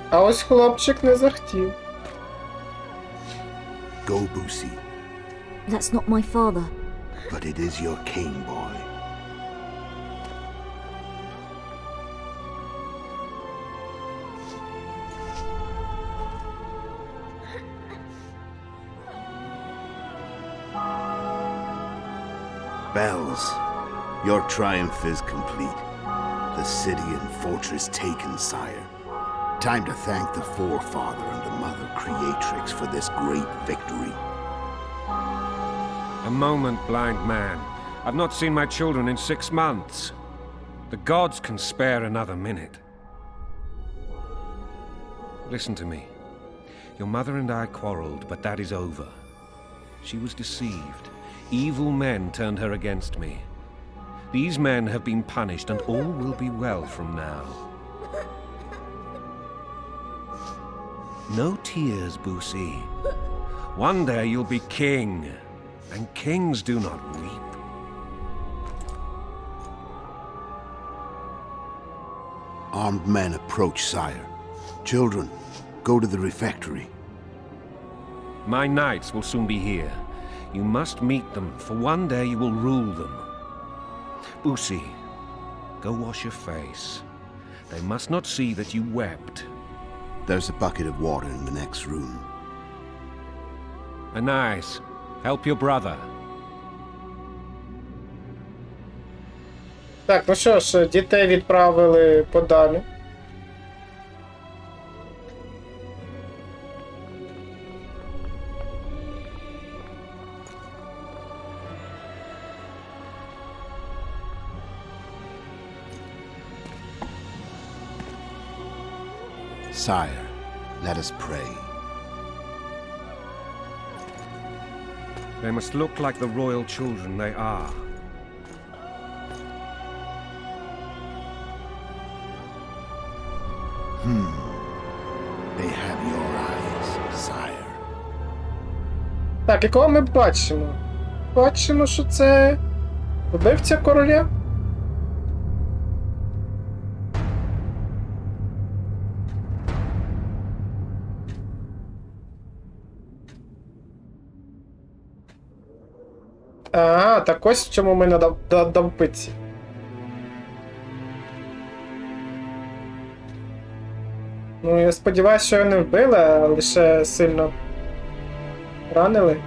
А ось хлопчик не захотів. Go, Boosie, That's not my father. but it is your king, boy. Bells, your triumph is complete. The city and fortress taken, sire. Time to thank the forefather and the mother creatrix for this great victory. A moment, blind man. I've not seen my children in 6 months. The gods can spare another minute. Listen to me. Your mother and I quarreled, but that is over. She was deceived. Evil men turned her against me. These men have been punished, and all will be well from now. No tears, Boosie. One day you'll be king, and kings do not weep. Armed men approach, sire. Children, go to the refectory. My knights will soon be here. You must meet them, for one day you will rule them. Boosie, go wash your face. They must not see that you wept. There's a bucket of water in the next room. Anais, help your brother. Так, ну що ж, дітей відправили подалі. Sire, let us pray. They must look like the royal children they are. They have your eyes, sire. Так, і кого ми бачимо? Бачимо, що це вбивця короля. Ага, так ось в чому ми на давпиці. Ну, я сподіваюся, що його не вбили, а лише сильно ранили.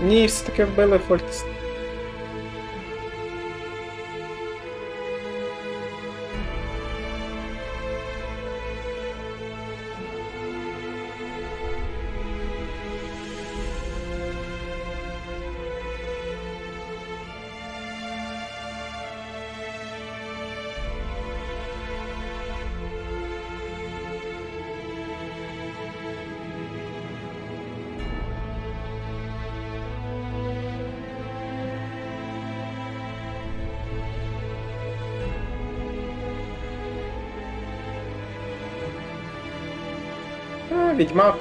Ні, все-таки вбили Фольтеста. Відьмак.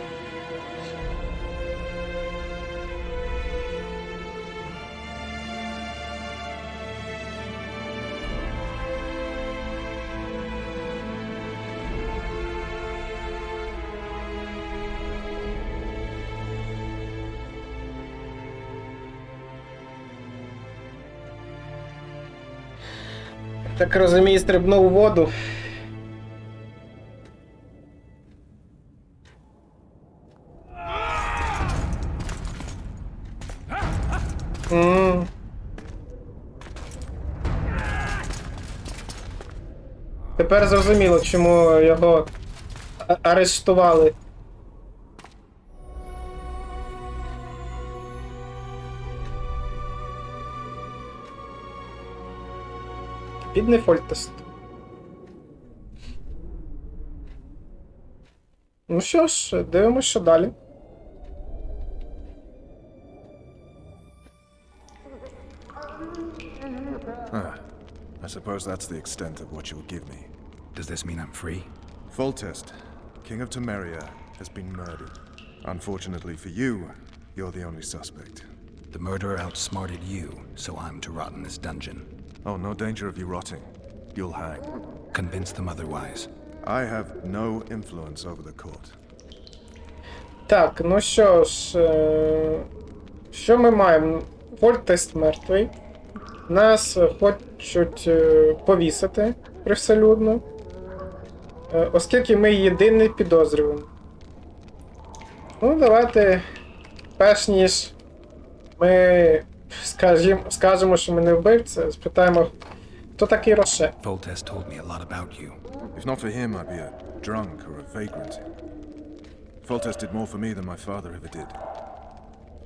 Так розумію, стрибнув у воду. Тепер зрозуміло, чому його арештували. Бідний Фольтест. Ну що ж, дивимося, що далі. I suppose that's the extent of what you'll give me. Does this mean I'm free? Foltest, King of Temeria, has been murdered. Unfortunately for you, you're the only suspect. The murderer outsmarted you, so I'm to rot in this dungeon. Oh, no danger of you rotting. You'll hang. Convince them otherwise. I have no influence over the court. Так, ну що ж, що ми маємо? Фольтест мертвий. Нас хочуть повісити привселюдно, оскільки ми єдиний підозрюваний. Ну, давайте, перш ніж ми скажемо, що ми не вбивці, спитаємо, хто такий Роше. Фольтест told me a lot about you. If not for him, I'd be a drunk or a vagrant. Foltest did more for me than my father ever did.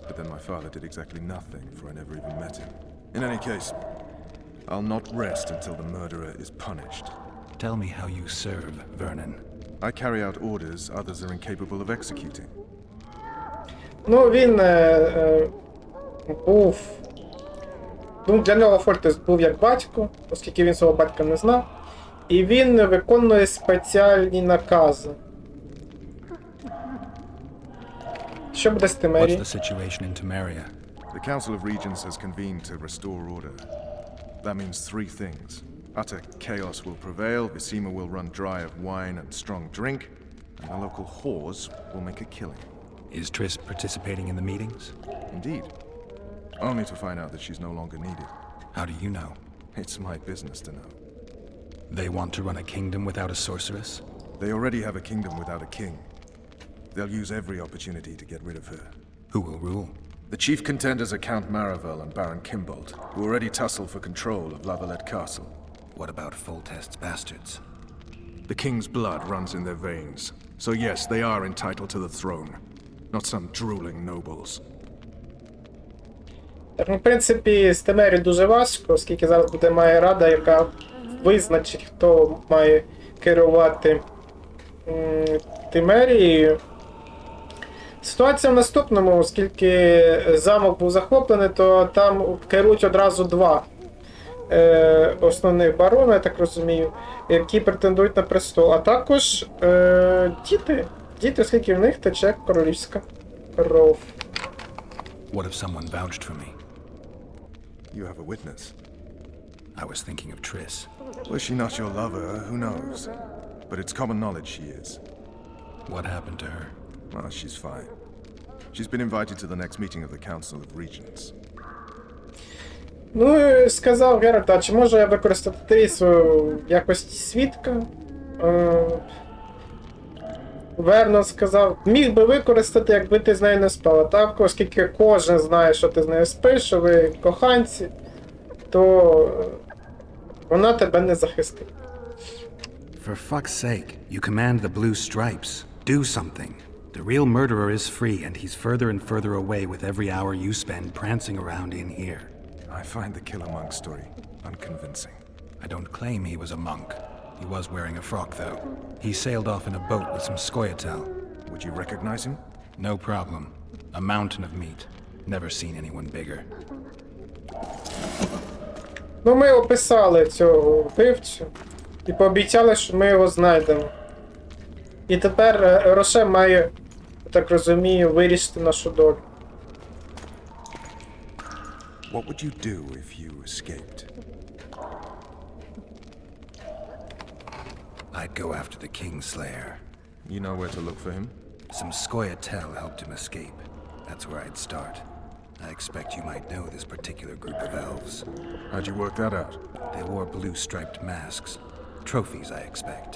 But then my father did exactly nothing, for I never even met him. In any case, I'll not rest until the murderer is punished. Tell me how you serve, Vernon. I carry out orders others are incapable of executing. Ну, він був... Ну, для нього Фольтест був як батько, оскільки він свого батька не знав. І він виконує спеціальні накази. Що буде з Темері? What's the situation in Temeria? The Council of Regents has convened to restore order. That means three things. Utter chaos will prevail, Visima will run dry of wine and strong drink, and the local whores will make a killing. Is Triss participating in the meetings? Indeed. Only to find out that she's no longer needed. How do you know? It's my business to know. They want to run a kingdom without a sorceress? They already have a kingdom without a king. They'll use every opportunity to get rid of her. Who will rule? The chief contenders are Count Maravel and Baron Kimbold, who already tussle for control of La Valette Castle. What about Foltest's bastards? The king's blood runs in their veins, so yes, they are entitled to the throne, not some drooling nobles. Так, ну, в принципі, з Темері дуже важко, оскільки зараз буде має рада, яка визначить, хто має керувати Темерією. Ситуація в наступному, оскільки замок був захоплений, то там керують одразу два основних барони, я так розумію, які претендують на престол. А також діти, оскільки в них тече королівська кров. What if someone vouched for me? You have a witness. I was thinking of Triss. Was she not your lover? Who knows? But it's common knowledge she is. What happened to her? Well, she's fine. She's been invited to the next meeting of the Council of Regents. Ну, сказав Геральт, а чи можу я використати Трісу в якості свідка? Вернон сказав, міг би використати, якби ти з нею не спала. Так, оскільки кожен знає, що ти з нею спиш, що ви коханці, то вона тебе не захистить. For fuck's sake, you command the blue stripes. Do something. The real murderer is free, and he's further and further away with every hour you spend prancing around in here. I find the Killer Monk story unconvincing. I don't claim he was a monk. He was wearing a frock, though. He sailed off in a boat with some Scoia'tael. Would you recognize him? No problem. A mountain of meat. Never seen anyone bigger. Ну, ми описали цього вбивцю і пообіцяли, що ми його знайдемо. І тепер Роше має, так розумію, вирішити нашу долю. What would you do if you escaped? I'd go after the Kingslayer. You know where to look for him? Some Scoia'tael helped him escape. That's where I'd start. I expect you might know this particular group of elves. How'd you work that out? They wore blue-striped masks. Trophies, I expect.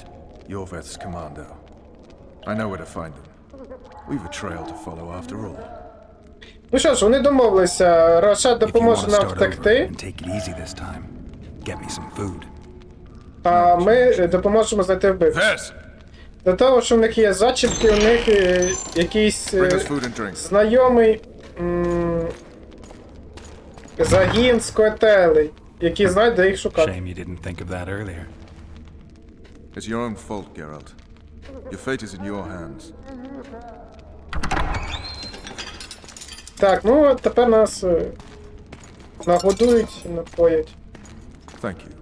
Yorveth's commando. I know where to find them. We've a trail to follow after all. Ну що ж, вони домовилися, Роше If you want допоможе to нам start over втекти, and take it easy this time, get me some food. а ми допоможемо знайти вбивцю. Yes! До того, що в них є зачіпки, у них якийсь Bring us food and drink. знайомий загін Скоетелей, які знають, де їх шукати. Shame you didn't think of that earlier. It's your own fault, Geralt. Your fate is in your hands. Так, ну тепер нас нагодують і напоять. Thank you.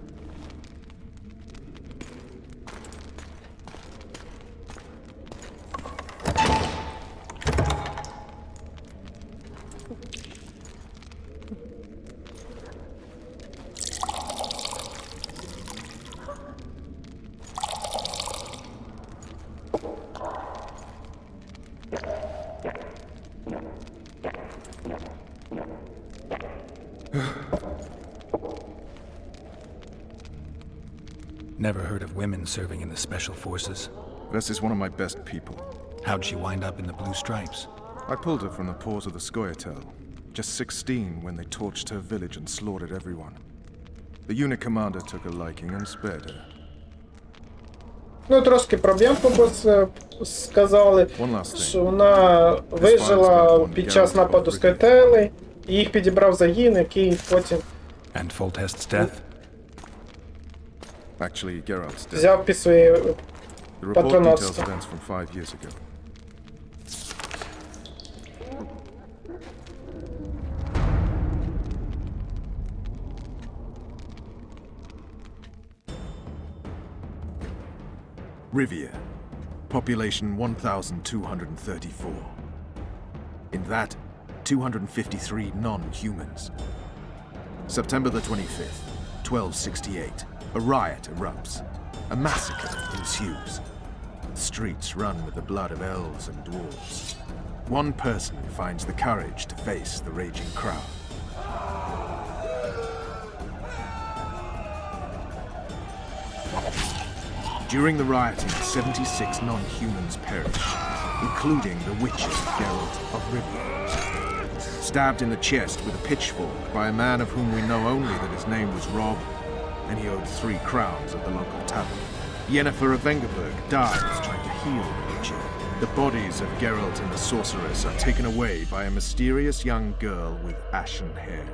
Never heard of women serving in the special forces. Vess is one of my best people. How'd she wind up in the blue stripes? I pulled her from the paws of the Scoia'tael. Just 16 when they torched her village and slaughtered everyone. The unit commander took a liking and spared her. Ну, трошки проблем сказали, що вона вижила під час нападу Скоятаели, і їх підібрав загін, який потім And Foltest's death? Actually, Geralt's dead. взяв під своє The report details патронатство. events from 5 years ago. Rivia, population 1,234. In that, 253 non-humans. September the 25th, 1268, a riot erupts. A massacre ensues. The streets run with the blood of elves and dwarves. One person finds the courage to face the raging crowd. During the rioting, 76 non-humans perished, including the witcher Geralt of Rivia. Stabbed in the chest with a pitchfork by a man of whom we know only that his name was Rob, and he owed 3 crowns at the local tavern. Yennefer of Vengerberg dies trying to heal the witcher. The bodies of Geralt and the sorceress are taken away by a mysterious young girl with ashen hair.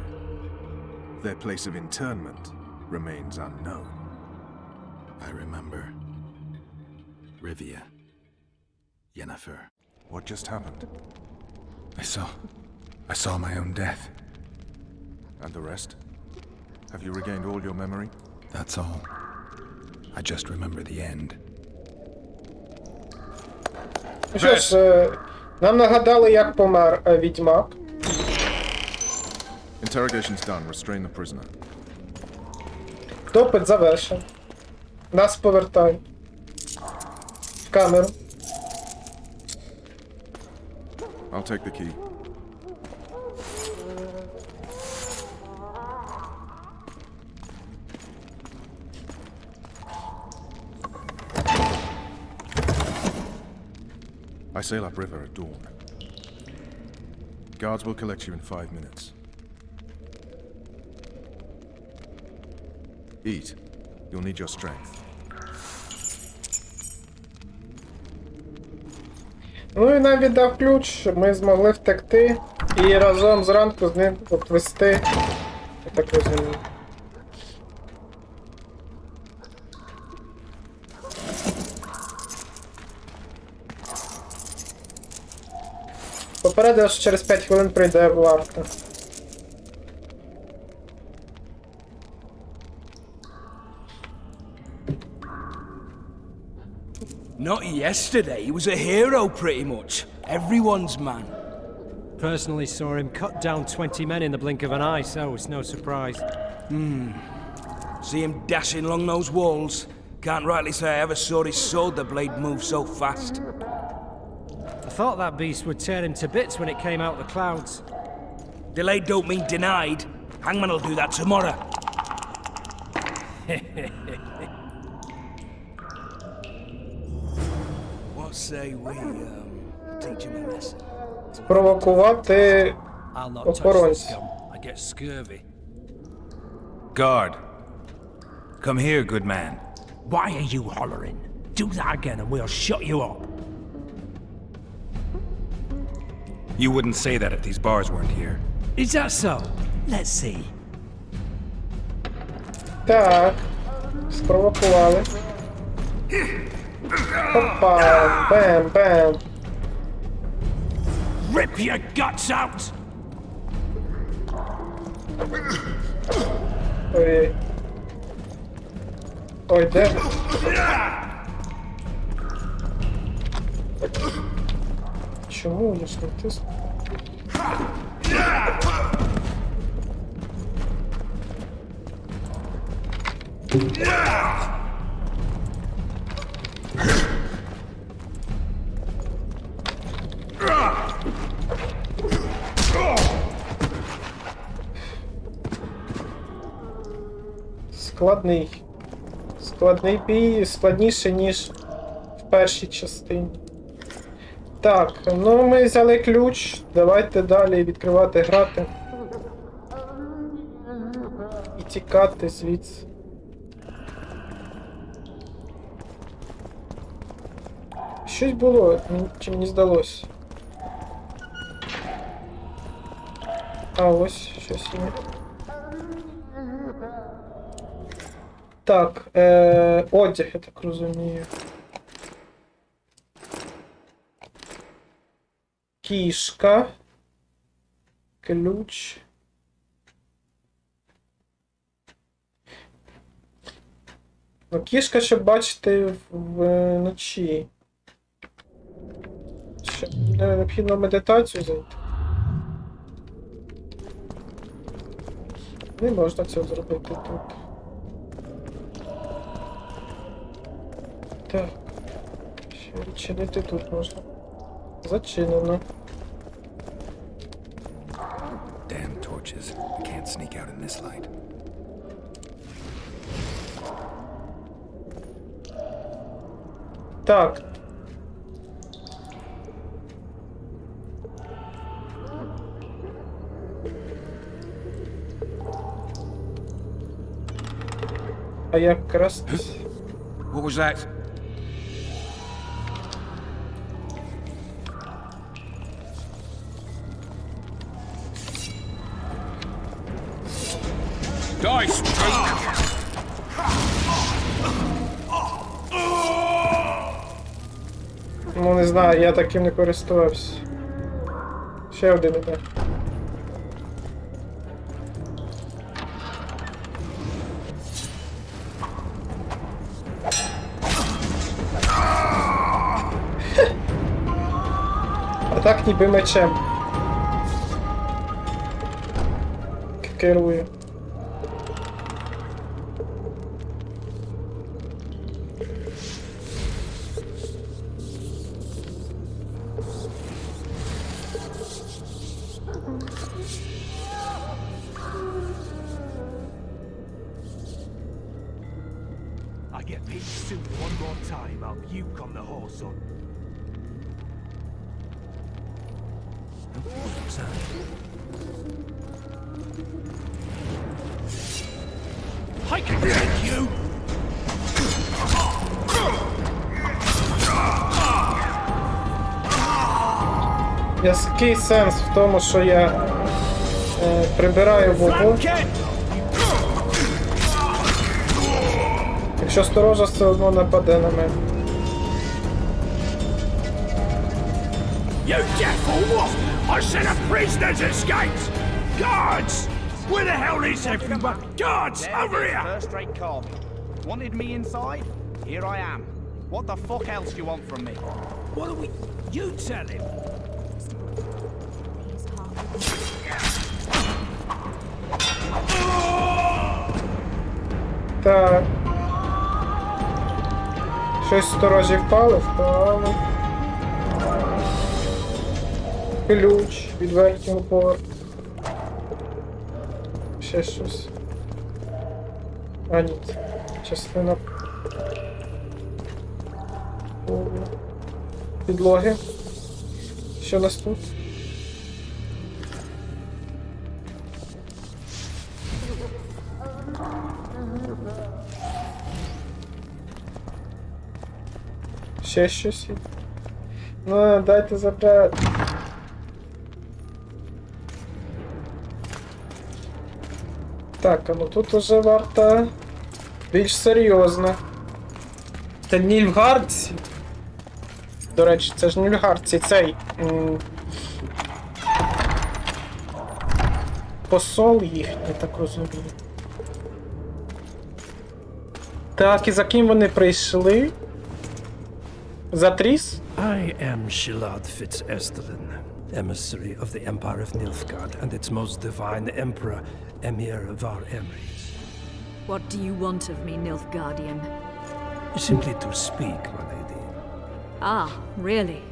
Their place of interment remains unknown. I remember. Rivia. Yennefer. What just happened? I saw my own death. And the rest? Have you regained all your memory? That's all. I just remember the end. Ну що ж, нам нагадали, як помер відьмак. Interrogation's done. Restrain the prisoner. Допит завершен. Нас повертають. В камеру. I'll take the key. I sail upriver at dawn. Guards will collect you in 5 minutes. Eat. You'll need your strength. Ну і нам віддав ключ, щоб ми змогли втекти і разом зранку з ним вести. Я так розумію. Попередив, що через 5 хвилин прийде варта. Not yesterday, he was a hero pretty much. Everyone's man. Personally saw him cut down 20 men in the blink of an eye, so it's no surprise. See him dashing along those walls. Can't rightly say I ever saw his sword the blade move so fast. I thought that beast would tear him to bits when it came out of the clouds. Delayed don't mean denied. Hangman will do that tomorrow. What say we teach him a lesson? Спровокувати I'll not touch this охоронців. scum. I get scurvy. Guard. Come here, good man. Why are you hollering? Do that again and we'll shut you up. You wouldn't say that if these bars weren't here. Is that so? Let's see. Так. Спровокували. Опа. Бем, бем. Rip your guts out! Ой. Ой, де? Чому я ж не тисну? Складний бій, складніше, ніж в першій частині. Так, ну ми взяли ключ. Давайте далі відкривати, грати. І тікати звідси. Щось було, чи мені здалося. А ось щось є. Так, одяг, я так розумію. Кішка. Ключ. Ну, кішка, щоб бачити вночі. Щоб необхідно медитацію зайти. Не можна цього зробити тут. Так. Ще відчинити тут можна. Зачинено. Damn torches. We can't sneak out in this light. Так. А як крастись? What was that? Die, streak! Ну не знаю, я таким не користувався. Ще один іде. А так ніби мечем. Керую. I get paid soon one more time, I'll puke on the horse on. What's that? I can get you! Який сенс в тому, що я прибираю вогонь, якщо сторожа все одно нападе на мене. You deaf or what? I said a prisoner's escaped! Guards! Where the hell is everyone? Guards, over here! First-rate cob. Wanted me inside? Here I am. What the fuck else do you want from me? What are we... You tell him! Так. Щось сторожі впало? Впало. Ключ від верхнього поверху. Ще щось. А ні, частина підлоги. Що у нас тут? Ще щось. Ну, дайте забрати. Так, а ну тут уже варта більш серйозно. Це Нільфгардці. До речі, це ж Нільфгардці, цей посол їхній, так розумію. Так, і за ким вони прийшли? За Тріс? I am Shilad Fitz-Estelin, emissary of the Empire of Nilfgaard and its most divine Emperor, Emir of our Emrys. What do you want of me, Nilfgaardian? Simply to speak, my lady. Ah, really?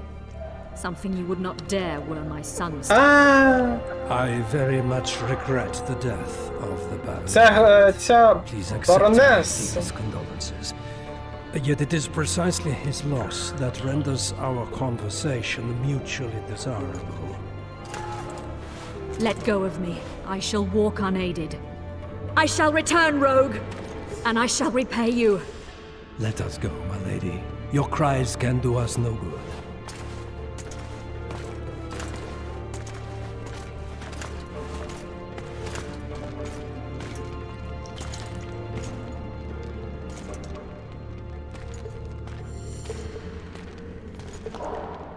Something you would not dare were my son's. I very much regret the death of the Baron. Ця Please accept my баронес. deepest condolences. Yet it is precisely his loss that renders our conversation mutually desirable. Let go of me. I shall walk unaided. I shall return, rogue, and I shall repay you. Let us go, my lady. Your cries can do us no good.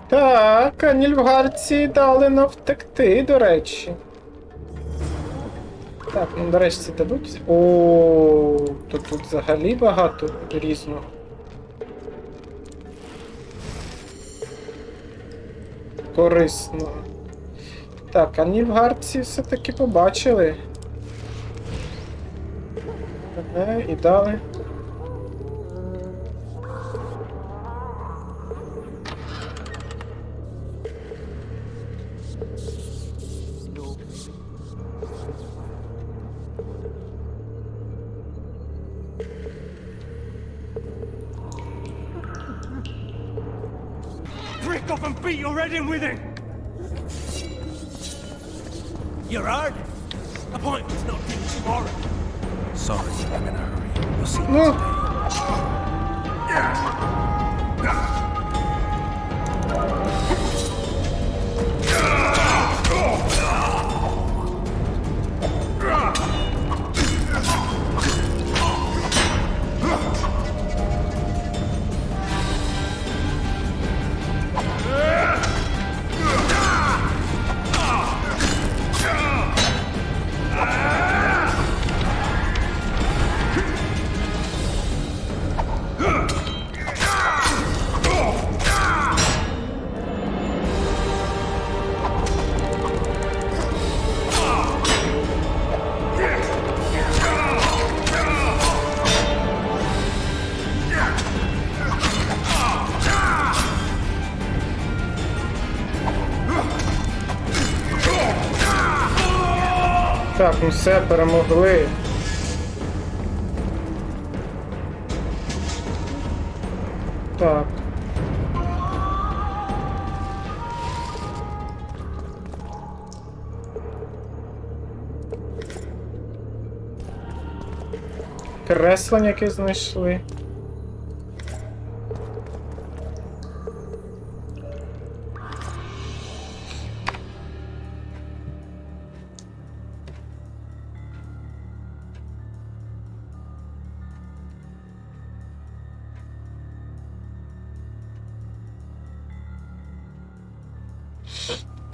Так, а нільфгардці дали нам втекти, до речі. Так, ну до речі, це дадуть. О, то тут взагалі багато різного. Корисного. Так, а нільфгардці все-таки побачили. Ага, і дали. Break off and beat your head in with it! You're hard. Appointment's not due tomorrow. Sorry, I'm in a hurry. We'll see you Ну. Так, ну все, перемогли. Так. Креслення яке знайшли.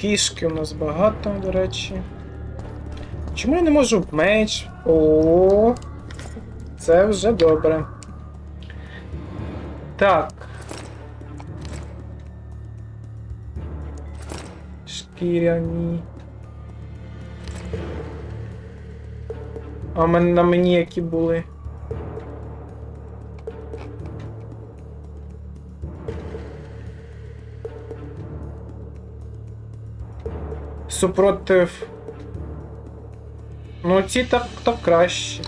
Кішки у нас багато, до речі. Чому я не можу меч? О, це вже добре. Так. Шкіряні. А на мені які були? Супротив. Ну ці так краще.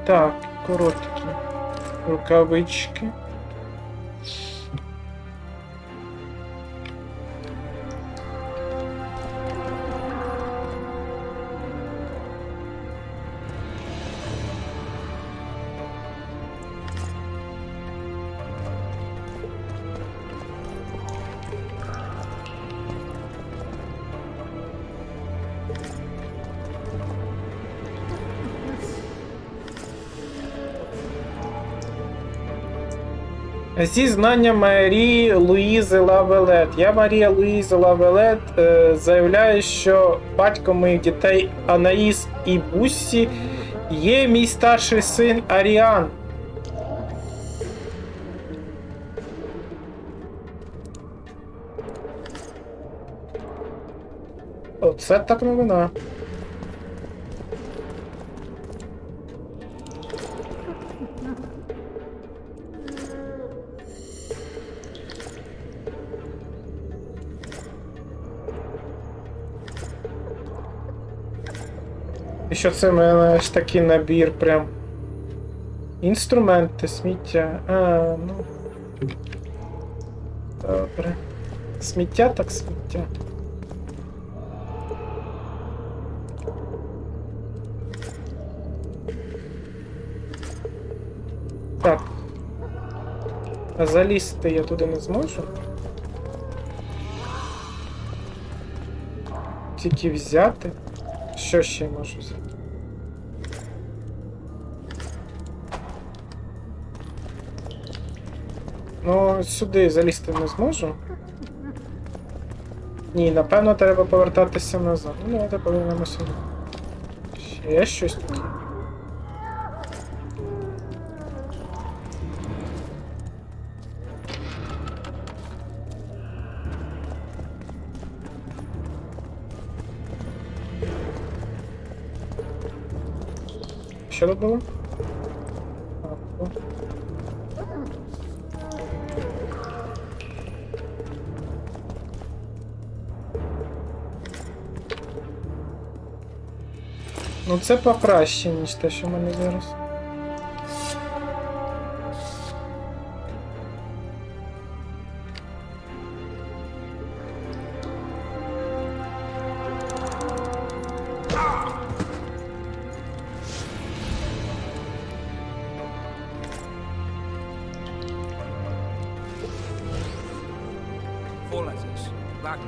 Так, короткі. Рукавички. Зізнання Марії Луїзи Лавелет. Я, Марія Луїза Лавелет, заявляю, що батько моїх дітей Анаїс і Буссі є мій старший син Аріан. Оце так новина. що це в мене ж такий набір прям. Інструменти, сміття. Ну. Добре. Сміття так сміття. Так. А залізти я туди не зможу. Тільки взяти. Що ще я можу взяти? Ну, сюди залізти не зможу. Ні, напевно, треба повертатися назад. Ну, давайте повернемося сюди. Ще щось тут є. Що тут було? Ну це покраще, ніж те, що в мене зараз. Four letters. Back.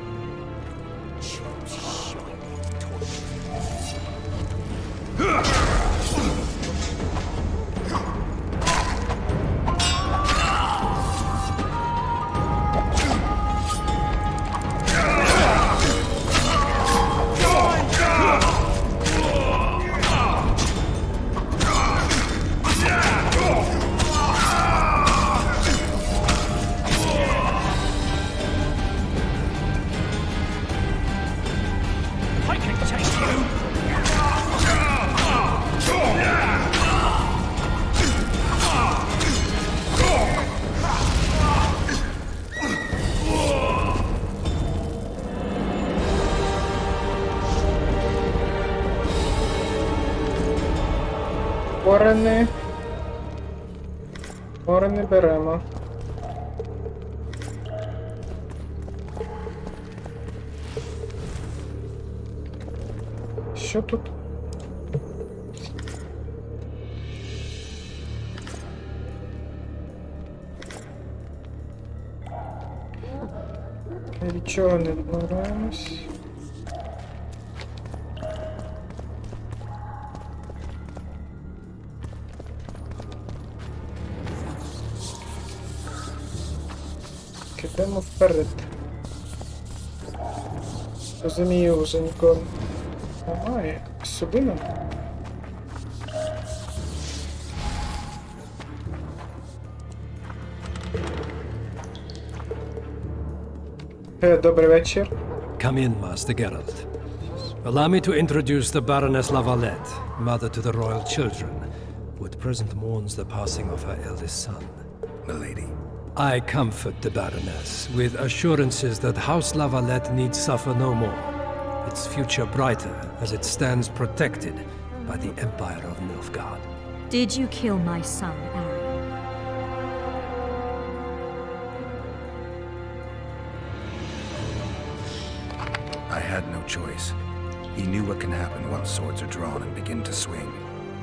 Корени беремо. Що тут? Від чого не відмовляємось? Йдемо вперед. Розумію, вже нікого немає. Сюди нам? Добрий вечір. Come in, Master Geralt. Allow me to introduce the Baroness Lavalette, mother to the royal children, who at present mourns the passing of her eldest son. Milady. I comfort the Baroness with assurances that House Lavalette need suffer no more, its future brighter as it stands protected by the Empire of Nilfgaard. Did you kill my son, Ariel? I had no choice. He knew what can happen once swords are drawn and begin to swing.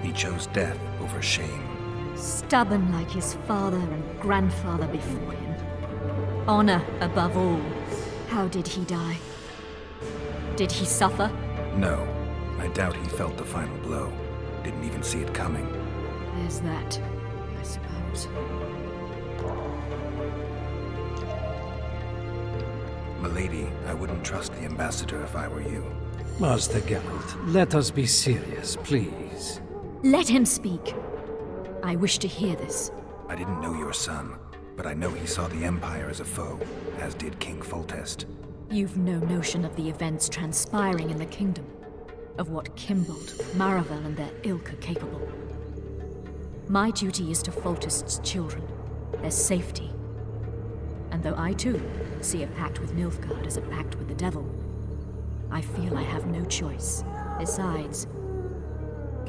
He chose death over shame. Stubborn like his father and grandfather before him. Honor above all. How did he die? Did he suffer? No. I doubt he felt the final blow. Didn't even see it coming. There's that, I suppose. Milady, I wouldn't trust the ambassador if I were you. Master Geralt, let us be serious, please. Let him speak. I wish to hear this. I didn't know your son, but I know he saw the Empire as a foe, as did King Foltest. You've no notion of the events transpiring in the kingdom, of what Kimbold, Maravel and their ilk are capable. My duty is to Foltest's children, their safety. And though I too see a pact with Nilfgaard as a pact with the devil, I feel I have no choice. Besides,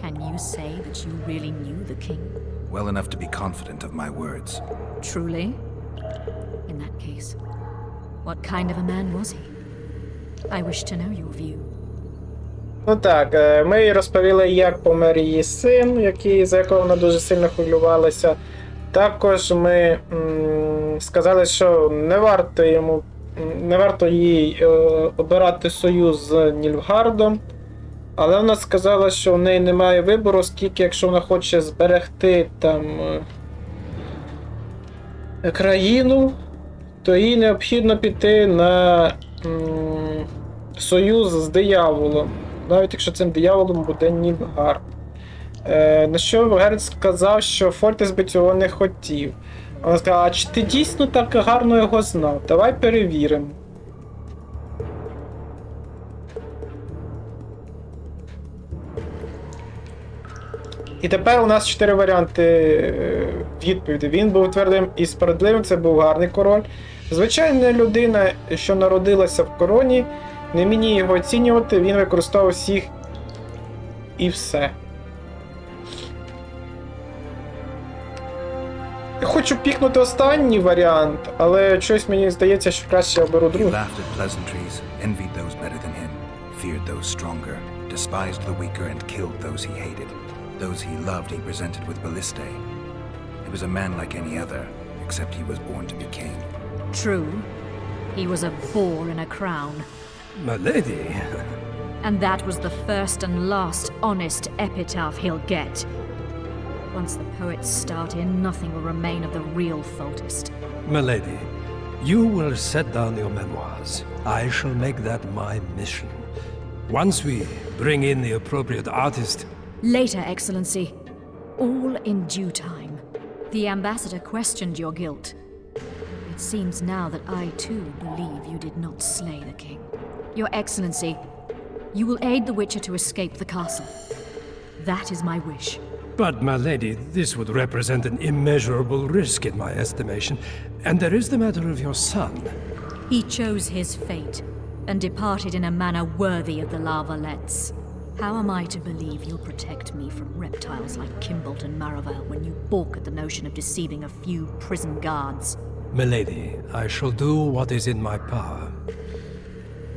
Can you say that you really knew the king? Well enough to be confident of my words. Truly? In that case, what kind of a man was he? I wish to know your view. Ну так, ми їй розповіли, як помер її син, за якого вона дуже сильно хвилювалася. Також ми сказали, що не варто їй обирати союз з Нільфгардом. Але вона сказала, що в неї немає вибору, оскільки якщо вона хоче зберегти там країну, то їй необхідно піти на союз з дияволом. Навіть якщо цим дияволом буде Нільфгард. На що Геральт сказав, що Фольтест би цього не хотів. Вона сказала, а чи ти дійсно так гарно його знав? Давай перевіримо. І тепер у нас 4 варіанти відповіді. Він був твердим і справедливим, це був гарний король. Звичайна людина, що народилася в короні, не мені його оцінювати, він використовував всіх і все. Я хочу пікнути останній варіант, але щось мені здається, що краще я оберу другий. Those he loved he presented with ballistae. He was a man like any other, except he was born to be king. True. He was a boar in a crown. My lady. And that was the first and last honest epitaph he'll get. Once the poets start in, nothing will remain of the real Foltest. My lady, you will set down your memoirs. I shall make that my mission. Once we bring in the appropriate artist, Later, Excellency. All in due time. The ambassador questioned your guilt. It seems now that I too believe you did not slay the king. Your Excellency, you will aid the Witcher to escape the castle. That is my wish. But, my lady, this would represent an immeasurable risk in my estimation. And there is the matter of your son. He chose his fate and departed in a manner worthy of the Larvalets. How am I to believe you'll protect me from reptiles like Kimbolt and Maravel when you balk at the notion of deceiving a few prison guards? Milady, I shall do what is in my power.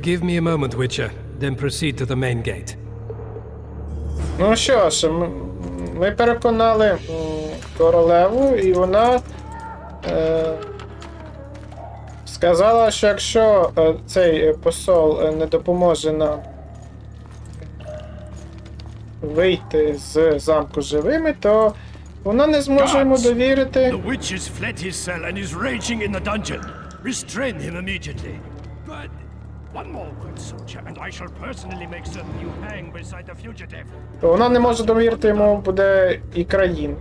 Give me a moment, Witcher, then proceed to the main gate. Ну що ж, ми переконали королеву, і вона сказала, що якщо цей посол не допоможе нам вийти з замку живими, то вона не зможе йому довірити. The witch has fled his cell and is raging in the dungeon. Restrain him immediately. But one more word, soldier, and I shall personally make certain you hang beside the fugitive. То вона не може довірити йому буде і країн.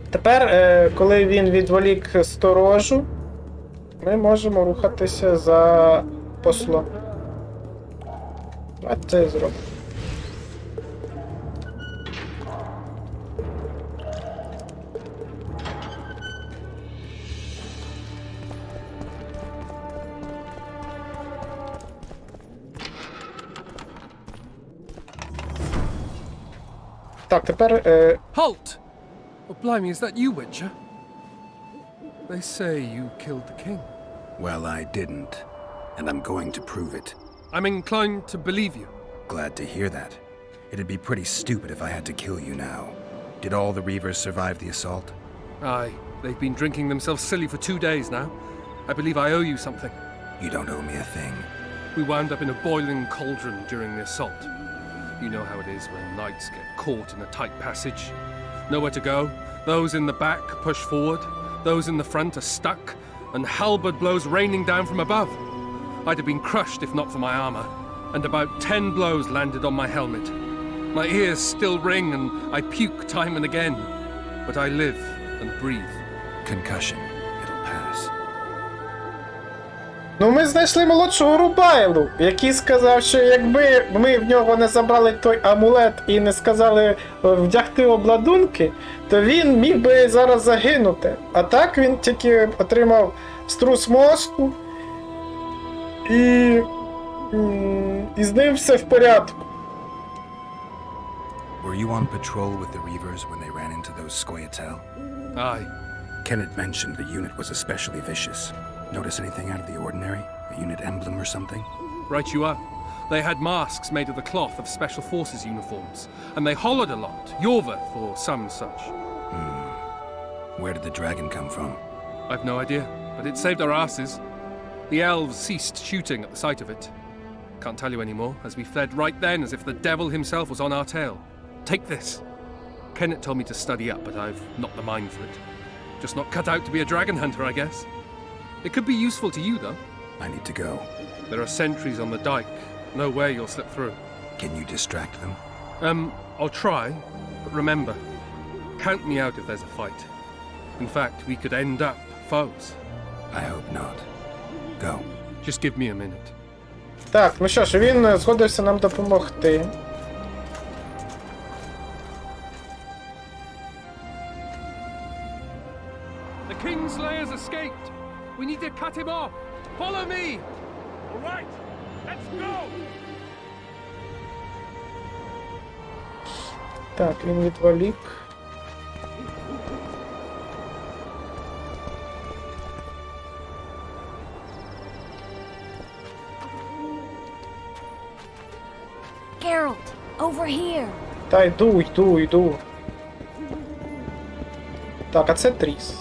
Тепер, коли він відволік сторожу, ми можемо рухатися за послом. А це зробимо. Так, тепер... Halt! Oh, blimey, is that you, Witcher? They say you killed the king. Well, I didn't, and I'm going to prove it. I'm inclined to believe you. Glad to hear that. It'd be pretty stupid if I had to kill you now. Did all the Reavers survive the assault? Aye, they've been drinking themselves silly for 2 days now. I believe I owe you something. You don't owe me a thing. We wound up in a boiling cauldron during the assault. You know how it is when knights get caught in a tight passage. Nowhere to go. Those in the back push forward. Those in the front are stuck. And halberd blows raining down from above. I'd have been crushed if not for my armor. And about 10 blows landed on my helmet. My ears still ring and I puke time and again. But I live and breathe. Concussion. It'll pass. Ну, ми знайшли молодшого Рубайлу, який сказав, що якби ми в нього не забрали той амулет і не сказали вдягти обладунки, то він міг би зараз загинути. А так він тільки отримав струс мозку і з ним все в порядку. Were you on patrol with the Reavers when they ran into those Scoia'tael? Aye. Kenneth mentioned the unit was especially vicious. Notice anything out of the ordinary? A unit emblem or something? Right you are. They had masks made of the cloth of Special Forces uniforms, and they hollered a lot, Yorveth or some such. Where did the dragon come from? I've no idea, but it saved our asses. The elves ceased shooting at the sight of it. Can't tell you anymore, as we fled right then as if the devil himself was on our tail. Take this. Kenneth told me to study up, but I've not the mind for it. Just not cut out to be a dragon hunter, I guess. It could be useful to you, though. I need to go. There are sentries on the dike. No way you'll slip through. Can you distract them? I'll try, but remember, count me out if there's a fight. In fact, we could end up foes. I hope not. Go. Just give me a minute. Так, ну що ж, він згодився нам допомогти. The Kingslayer's escaped. We need to cut him off. Follow me. All right, let's go! Так, він відволік. Geralt, over here. Та йду. Так, а це Тріс.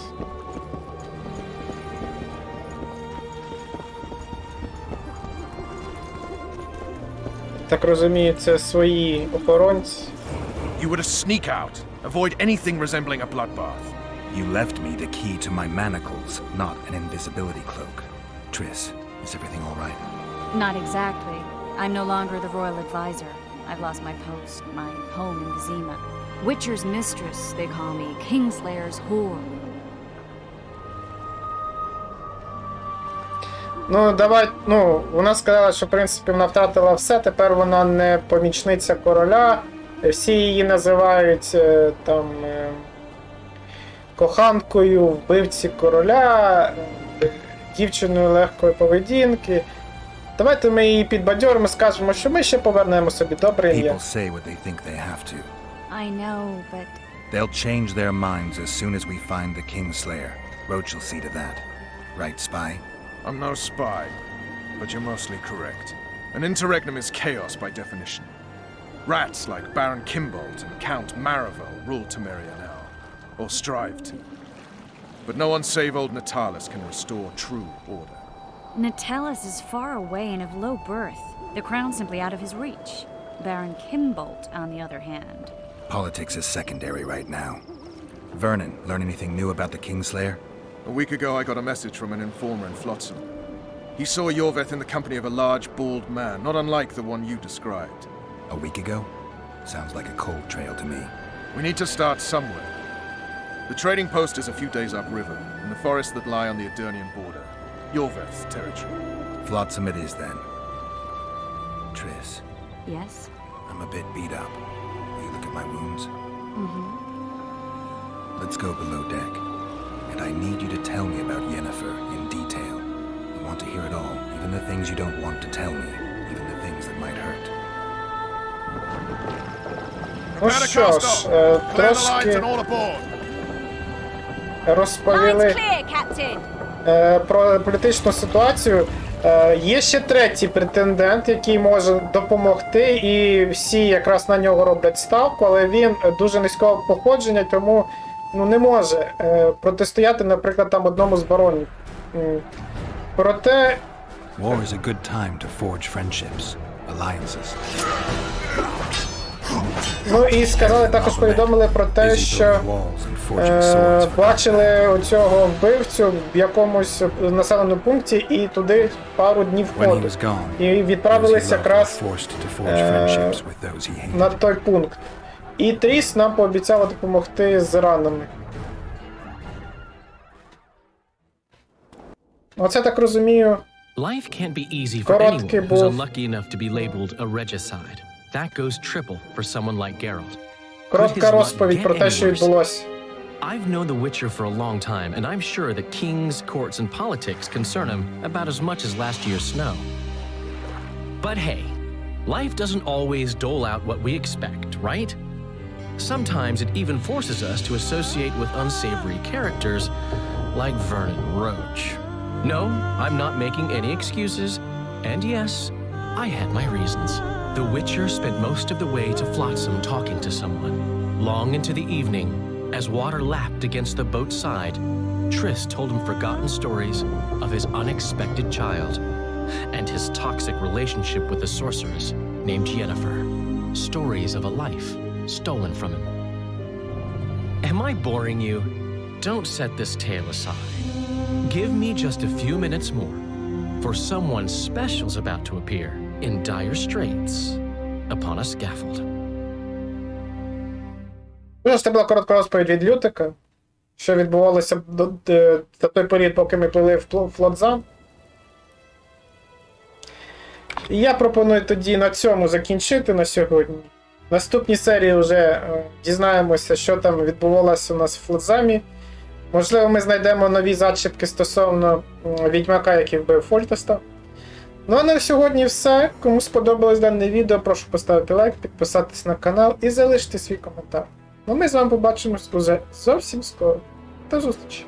Так розумію, це свої охоронці. You were to sneak out. Avoid anything resembling a bloodbath. You left me the key to my manacles, not an invisibility cloak. Triss, is everything all right? Not exactly. I'm no longer the royal advisor. I've lost my post, my home in Vizima. Witcher's mistress, they call me. Kingslayer's whore. Вона сказала, що в принципі вона втратила все, тепер вона не помічниця короля. Всі її називають коханкою, вбивці короля, дівчиною легкої поведінки. Давайте ми її підбадьоримо, скажемо, що ми ще повернемо собі добре ім'я. People say what they think they have to. I know, but... They'll change their minds as soon as we find the Kingslayer. Roach will see to that. Right, spy? I'm no spy, but you're mostly correct. An interregnum is chaos by definition. Rats like Baron Kimbold and Count Maravel rule Temeria now, or strive to. But no one save old Natalis can restore true order. Natalis is far away and of low birth. The crown's simply out of his reach. Baron Kimbold, on the other hand. Politics is secondary right now. Vernon, learn anything new about the Kingslayer? A week ago I got a message from an informer in Flotsam. He saw Yorveth in the company of a large, bald man, not unlike the one you described. A week ago? Sounds like a cold trail to me. We need to start somewhere. The trading post is a few days upriver, in the forests that lie on the Edirnian border. Yorveth's territory. Flotsam it is, then. Triss. Yes? I'm a bit beat up. Will you look at my wounds? Mm-hmm. Let's go below deck. And I need you to tell me about Yennefer in detail. I want to hear it all, even the things you don't want to tell me, even the things that might hurt. Ну що ж, трошки розповіли про політичну ситуацію. Є ще третій претендент, який може допомогти, і всі якраз на нього роблять ставку, але він дуже низького походження, тому не може протистояти, наприклад, там одному з баронів. Проте... War is a good time to forge friendships, alliances. Ну і сказали, також повідомили про те, що бачили оцього вбивцю в якомусь населеному пункті і туди пару днів ходу. І відправилися якраз на той пункт. І Тріс нам пообіцяла допомогти з ранами. Оце, так розумію, Life can't be easy for anyone who's unlucky enough to be labeled a regicide. That goes triple for someone like Geralt. Коротка розповідь про те, що відбулося. I've known the Witcher for a long time, and I'm sure that kings, courts, and politics concern him about as much as last year's snow. But hey, life doesn't always dole out what we expect, right? Sometimes it even forces us to associate with unsavory characters like Vernon Roach. No, I'm not making any excuses. And yes, I had my reasons. The Witcher spent most of the way to Flotsam talking to someone. Long into the evening, as water lapped against the boat's side, Triss told him forgotten stories of his unexpected child and his toxic relationship with a sorceress named Yennefer. Stories of a life stolen from him. Am I boring you? Don't set this tale aside. Give me just a few minutes more, for someone special's about to appear in dire straits upon a scaffold. Ну, це була коротка розповідь від Лютика, що відбувалося за той період, поки ми плили в Флотзам. І я пропоную тоді на цьому закінчити на сьогодні. В наступній серії вже дізнаємося, що там відбувалося у нас в Флотзамі. Можливо, ми знайдемо нові зачіпки стосовно відьмака, який вбив Фольтеста. Ну а на сьогодні все. Кому сподобалось дане відео, прошу поставити лайк, підписатись на канал і залишити свій коментар. Ну ми з вами побачимось уже зовсім скоро. До зустрічі!